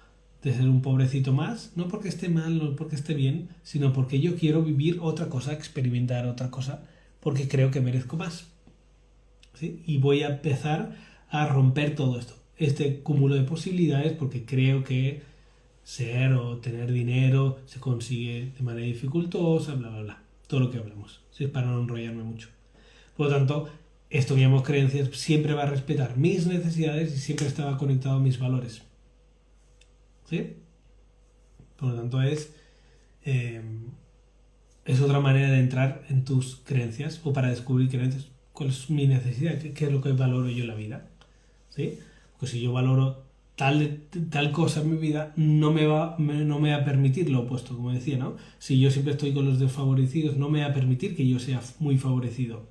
de ser un pobrecito más, no porque esté mal, no porque esté bien, sino porque yo quiero vivir otra cosa, experimentar otra cosa, porque creo que merezco más. ¿Sí? Y voy a empezar a romper todo esto, este cúmulo de posibilidades, porque creo que ser o tener dinero se consigue de manera dificultosa, bla, bla, bla. Todo lo que hablamos, ¿sí? Para no enrollarme mucho. Por lo tanto, esto que llamamos creencias siempre va a respetar mis necesidades y siempre estaba conectado a mis valores. ¿Sí? Por lo tanto, es es otra manera de entrar en tus creencias o para descubrir creencias. ¿Cuál es mi necesidad? ¿Qué es lo que valoro yo en la vida? ¿Sí? Pues si yo valoro tal cosa en mi vida, no me va a permitir lo opuesto, como decía, ¿no? Si yo siempre estoy con los desfavorecidos, no me va a permitir que yo sea muy favorecido,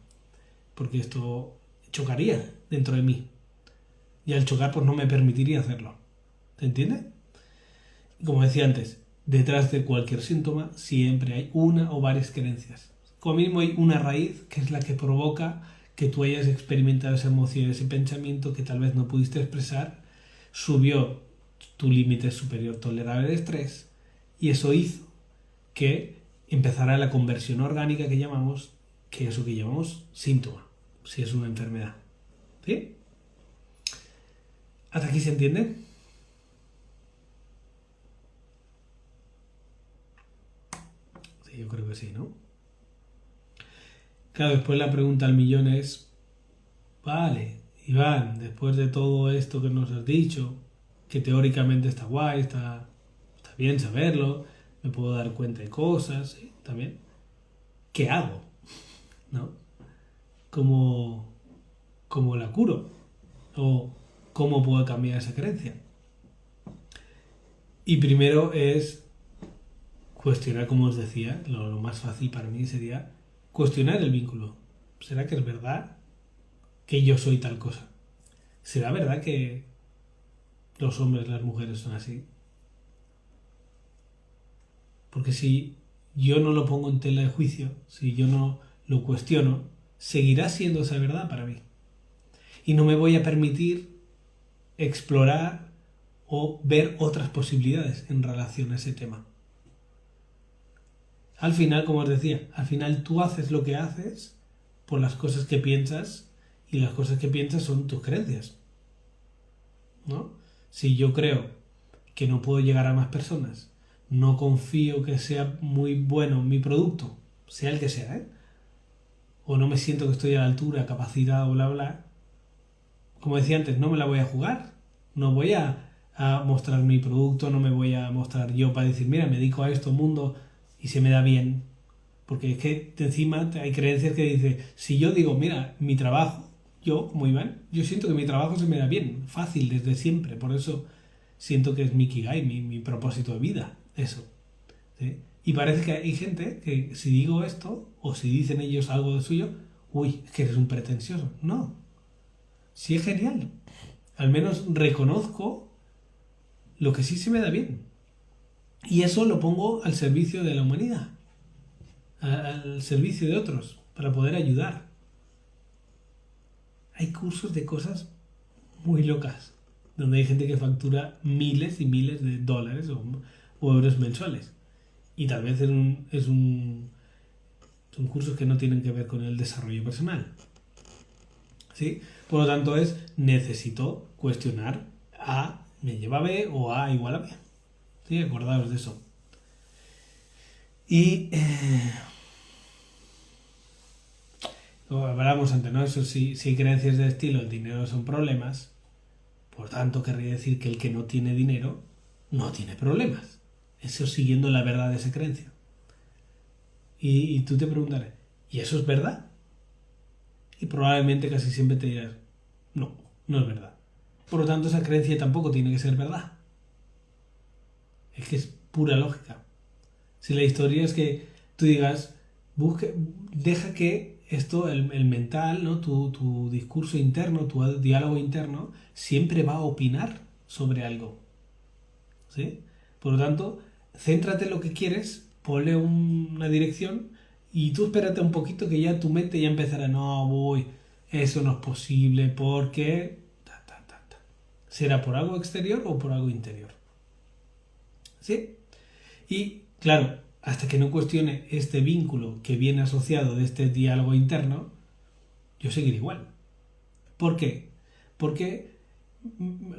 porque esto chocaría dentro de mí. Y al chocar, pues no me permitiría hacerlo. ¿Te entiendes? Como decía antes, detrás de cualquier síntoma siempre hay una o varias creencias. Como mínimo hay una raíz que es la que provoca que tú hayas experimentado esa emoción, ese pensamiento que tal vez no pudiste expresar, subió tu límite superior tolerable de estrés y eso hizo que empezara la conversión orgánica que llamamos, que es eso que llamamos síntoma, si es una enfermedad. ¿Sí? ¿Hasta aquí se entiende? Sí, yo creo que sí, ¿no? Claro, después la pregunta al millón es, vale, Iván, después de todo esto que nos has dicho, que teóricamente está guay, está bien saberlo, me puedo dar cuenta de cosas, ¿sí? También, ¿qué hago? ¿No? ¿Cómo la curo? ¿O cómo puedo cambiar esa creencia? Y primero es cuestionar, como os decía, lo más fácil para mí sería cuestionar el vínculo. ¿Será que es verdad que yo soy tal cosa? ¿Será verdad que los hombres, las mujeres son así? Porque si yo no lo pongo en tela de juicio, si yo no lo cuestiono, seguirá siendo esa verdad para mí. Y no me voy a permitir explorar o ver otras posibilidades en relación a ese tema. Al final, como os decía, al final tú haces lo que haces por las cosas que piensas y las cosas que piensas son tus creencias, ¿no? Si yo creo que no puedo llegar a más personas, no confío que sea muy bueno mi producto, sea el que sea, o no me siento que estoy a la altura, capacidad o bla bla, como decía antes, no me la voy a jugar, no voy a mostrar mi producto, no me voy a mostrar yo para decir, mira, me dedico a esto, mundo, y se me da bien. Porque es que encima hay creencias que dicen, si yo digo, mira, mi trabajo, yo, como Iván, yo siento que mi trabajo se me da bien, fácil, desde siempre, por eso siento que es mi Ikigai, mi propósito de vida, eso. ¿Sí? Y parece que hay gente que si digo esto, o si dicen ellos algo de suyo, uy, es que eres un pretencioso. No, sí es genial. Al menos reconozco lo que sí se me da bien. Y eso lo pongo al servicio de la humanidad, al servicio de otros, para poder ayudar. Hay cursos de cosas muy locas, donde hay gente que factura miles y miles de dólares o euros mensuales. Y tal vez son cursos que no tienen que ver con el desarrollo personal. ¿Sí? Por lo tanto, necesito cuestionar A me lleva a B o A igual a B. ¿Sí? Acordaos de eso. Y como hablábamos antes, ¿no? Eso si hay creencias de estilo, el dinero son problemas, por tanto querría decir que el que no tiene dinero no tiene problemas. Eso siguiendo la verdad de esa creencia. Y tú te preguntarás, ¿y eso es verdad? Y probablemente casi siempre te dirás, no, no es verdad. Por lo tanto, esa creencia tampoco tiene que ser verdad. Es que es pura lógica. Si la historia es que tú digas, deja que esto, el mental, ¿no? Tu discurso interno, tu diálogo interno, siempre va a opinar sobre algo. ¿Sí? Por lo tanto, céntrate en lo que quieres, ponle una dirección y tú espérate un poquito que ya tu mente ya empezará, eso no es posible porque... ¿Será por algo exterior o por algo interior? ¿Sí? Y, claro, hasta que no cuestione este vínculo que viene asociado de este diálogo interno, yo seguiré igual. ¿Por qué? Porque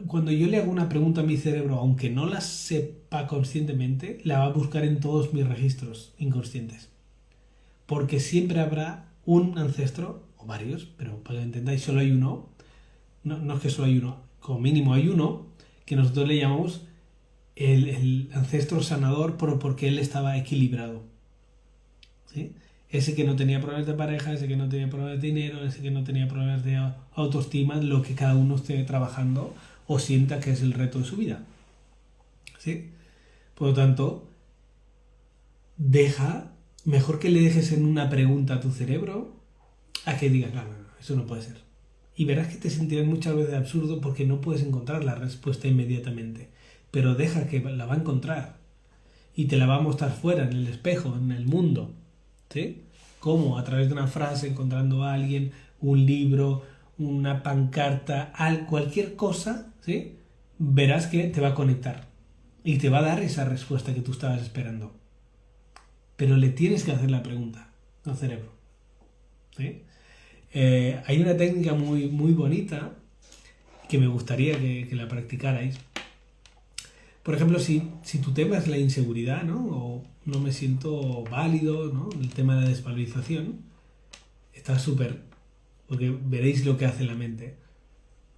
cuando yo le hago una pregunta a mi cerebro, aunque no la sepa conscientemente, la va a buscar en todos mis registros inconscientes. Porque siempre habrá un ancestro, o varios, pero para que entendáis, solo hay uno. No es que solo hay uno, como mínimo hay uno, que nosotros le llamamos el ancestro sanador porque él estaba equilibrado. ¿Sí? Ese que no tenía problemas de pareja, ese que no tenía problemas de dinero, ese que no tenía problemas de autoestima, lo que cada uno esté trabajando o sienta que es el reto de su vida. ¿Sí? Por lo tanto, mejor que le dejes en una pregunta a tu cerebro a que digas, no, eso no puede ser. Y verás que te sentirás muchas veces absurdo porque no puedes encontrar la respuesta inmediatamente. Pero deja que la va a encontrar y te la va a mostrar fuera, en el espejo, en el mundo. ¿Sí? Como a través de una frase, encontrando a alguien, un libro, una pancarta, cualquier cosa, ¿sí? Verás que te va a conectar y te va a dar esa respuesta que tú estabas esperando. Pero le tienes que hacer la pregunta al cerebro. ¿Sí? Hay una técnica muy, muy bonita que me gustaría que la practicarais. Por ejemplo, si tu tema es la inseguridad, ¿no? O no me siento válido, ¿no? El tema de la desvalorización, está súper, porque veréis lo que hace la mente.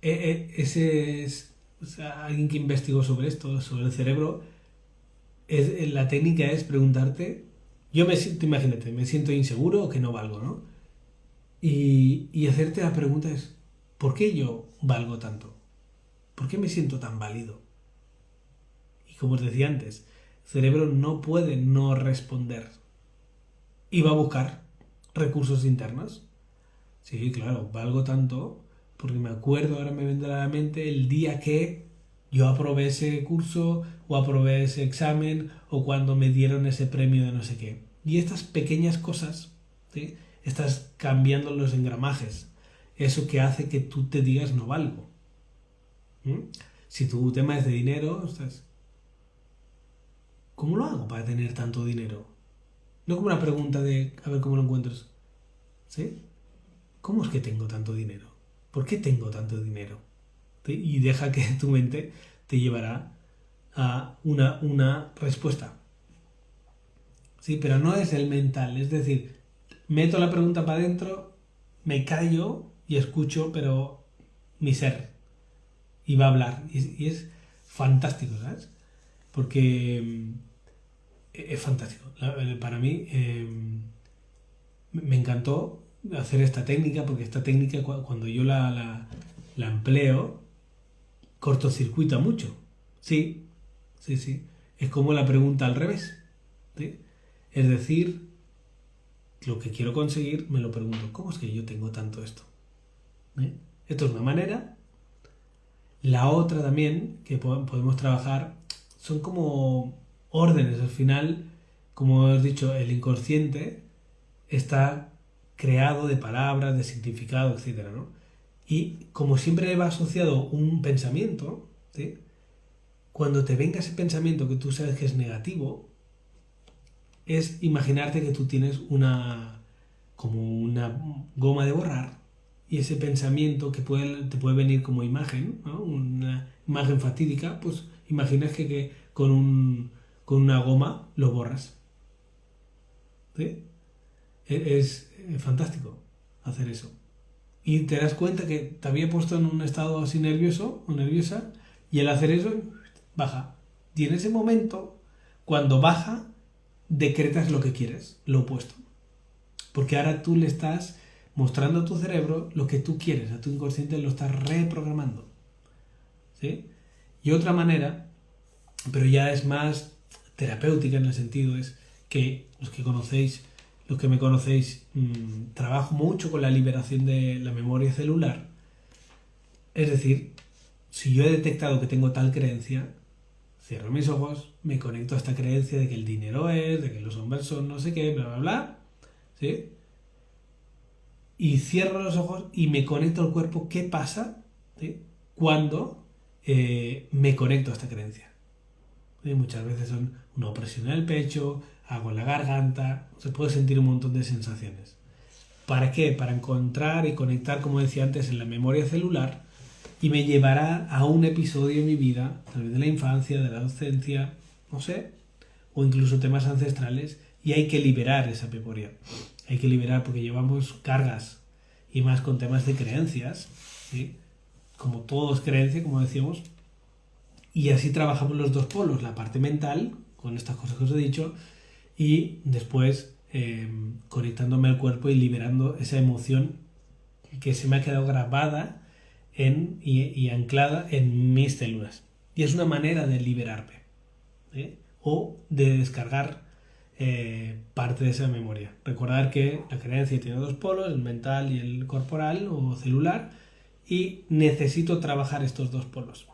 Ese es, o sea, alguien que investigó sobre esto, sobre el cerebro, la técnica es preguntarte, imagínate, me siento inseguro o que no valgo, ¿no? Y hacerte la pregunta es, ¿por qué yo valgo tanto? ¿Por qué me siento tan válido? Y como os decía antes, el cerebro no puede no responder. Y va a buscar recursos internos. Sí, claro, valgo tanto porque me acuerdo, ahora me vendrá a la mente el día que yo aprobé ese curso o aprobé ese examen o cuando me dieron ese premio de no sé qué. Y estas pequeñas cosas, ¿sí? Estás cambiando los engramajes. Eso que hace que tú te digas no valgo. ¿Mm? Si tu tema es de dinero, ¿cómo lo hago para tener tanto dinero? No como una pregunta de a ver cómo lo encuentras. ¿Sí? ¿Cómo es que tengo tanto dinero? ¿Por qué tengo tanto dinero? ¿Sí? Y deja que tu mente te llevará a una respuesta. Sí, pero no es el mental. Es decir, meto la pregunta para adentro, me callo y escucho, pero mi ser. Y va a hablar. Y es fantástico, ¿sabes? Porque es fantástico. Para mí me encantó hacer esta técnica, porque esta técnica cuando yo la empleo, cortocircuita mucho. Sí, sí, sí. Es como la pregunta al revés. ¿Sí? Es decir, lo que quiero conseguir, me lo pregunto, ¿cómo es que yo tengo tanto esto? ¿Eh? Esto es una manera. La otra también que podemos trabajar son como órdenes. Al final, como os he dicho, el inconsciente está creado de palabras, de significado, etcétera, ¿no? Y como siempre va asociado un pensamiento, ¿sí? Cuando te venga ese pensamiento que tú sabes que es negativo, es imaginarte que tú tienes como una goma de borrar y ese pensamiento que te puede venir como imagen, ¿no? Una imagen fatídica, pues imaginas que con una goma lo borras. ¿Sí? Es fantástico hacer eso. Y te das cuenta que te había puesto en un estado así nervioso o nerviosa y al hacer eso baja. Y en ese momento, cuando baja, decretas lo que quieres, lo opuesto. Porque ahora tú le estás mostrando a tu cerebro lo que tú quieres, a tu inconsciente lo estás reprogramando. ¿Sí? Y otra manera, pero ya es más terapéutica en el sentido, es que los que me conocéis, trabajo mucho con la liberación de la memoria celular. Es decir, si yo he detectado que tengo tal creencia, cierro mis ojos, me conecto a esta creencia de que el dinero es, de que los hombres son no sé qué, bla, bla, bla, ¿sí? Y cierro los ojos y me conecto al cuerpo. ¿Qué pasa? ¿Sí? Cuando me conecto a esta creencia. ¿Sí? Muchas veces son una opresión en el pecho, algo en la garganta, se puede sentir un montón de sensaciones. ¿Para qué? Para encontrar y conectar, como decía antes, en la memoria celular y me llevará a un episodio en mi vida, tal vez de la infancia, de la adolescencia, no sé, o incluso temas ancestrales, y hay que liberar esa memoria. Hay que liberar porque llevamos cargas y más con temas de creencias, ¿sí? Como todo es creencia, como decíamos, Y así trabajamos los dos polos, la parte mental, con estas cosas que os he dicho, y después conectándome al cuerpo y liberando esa emoción que se me ha quedado grabada y anclada en mis células. Y es una manera de liberarme, o de descargar parte de esa memoria. Recordar que la creencia tiene dos polos, el mental y el corporal o celular, y necesito trabajar estos dos polos.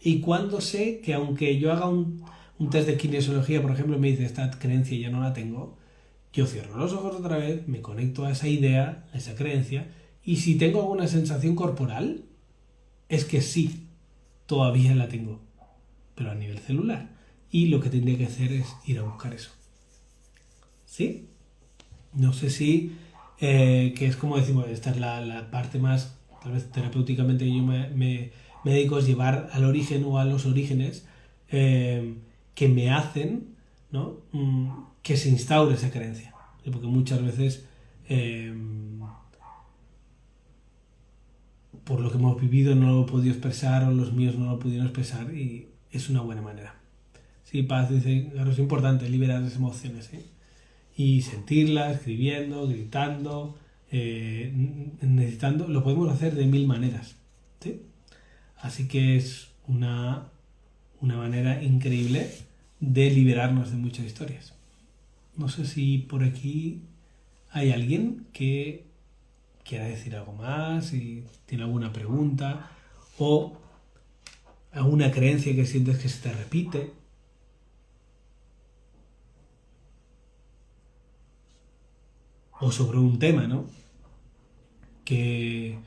Y cuando sé que aunque yo haga un test de kinesiología, por ejemplo, me dice esta creencia ya no la tengo, yo cierro los ojos otra vez, me conecto a esa idea, a esa creencia, y si tengo alguna sensación corporal, es que sí, todavía la tengo, pero a nivel celular. Y lo que tendría que hacer es ir a buscar eso. ¿Sí? No sé si, que es como decimos, esta es la parte más, tal vez terapéuticamente yo me dedico a llevar al origen o a los orígenes que me hacen, ¿no? Que se instaure esa creencia. Porque muchas veces, por lo que hemos vivido, no lo he podido expresar, o los míos no lo pudieron expresar, y es una buena manera. Sí, Paz dice, claro, es importante liberar esas emociones, y sentirlas, escribiendo, gritando, necesitando, lo podemos hacer de 1000 maneras, ¿sí? Así que es una manera increíble de liberarnos de muchas historias. No sé si por aquí hay alguien que quiera decir algo más, si tiene alguna pregunta o alguna creencia que sientes que se te repite. O sobre un tema, ¿no? Que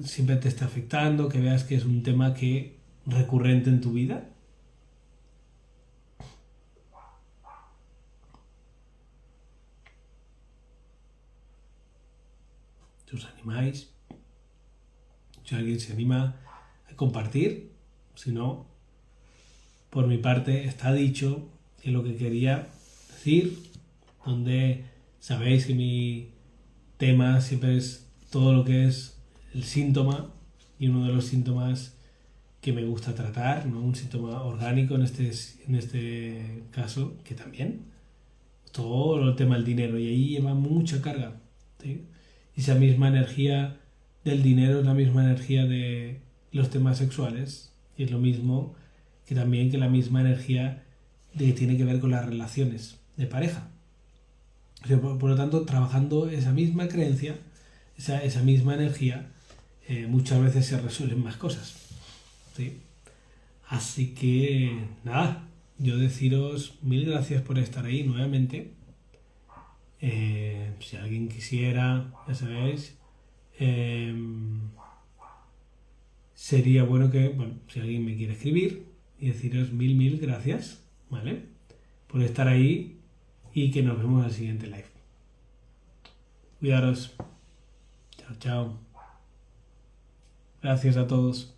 siempre te está afectando, que veas que es un tema que recurrente en tu vida. Si os animáis, si alguien se anima a compartir, si no, por mi parte está dicho que lo que quería decir, donde sabéis que mi tema siempre es todo lo que es el síntoma, y uno de los síntomas que me gusta tratar, ¿no? Un síntoma orgánico en este caso, que también, todo el tema del dinero, y ahí lleva mucha carga, ¿sí? Y esa misma energía del dinero es la misma energía de los temas sexuales, y es lo mismo que también que la misma energía de que tiene que ver con las relaciones de pareja. O sea, por lo tanto, trabajando esa misma creencia, esa misma energía, muchas veces se resuelven más cosas, ¿sí? Así que, nada, yo deciros 1000 gracias por estar ahí nuevamente. Si alguien quisiera, ya sabéis, sería bueno que, bueno, si alguien me quiere escribir y deciros mil gracias, ¿vale? Por estar ahí, y que nos vemos en el siguiente live. Cuidaros. Chao, chao. Gracias a todos.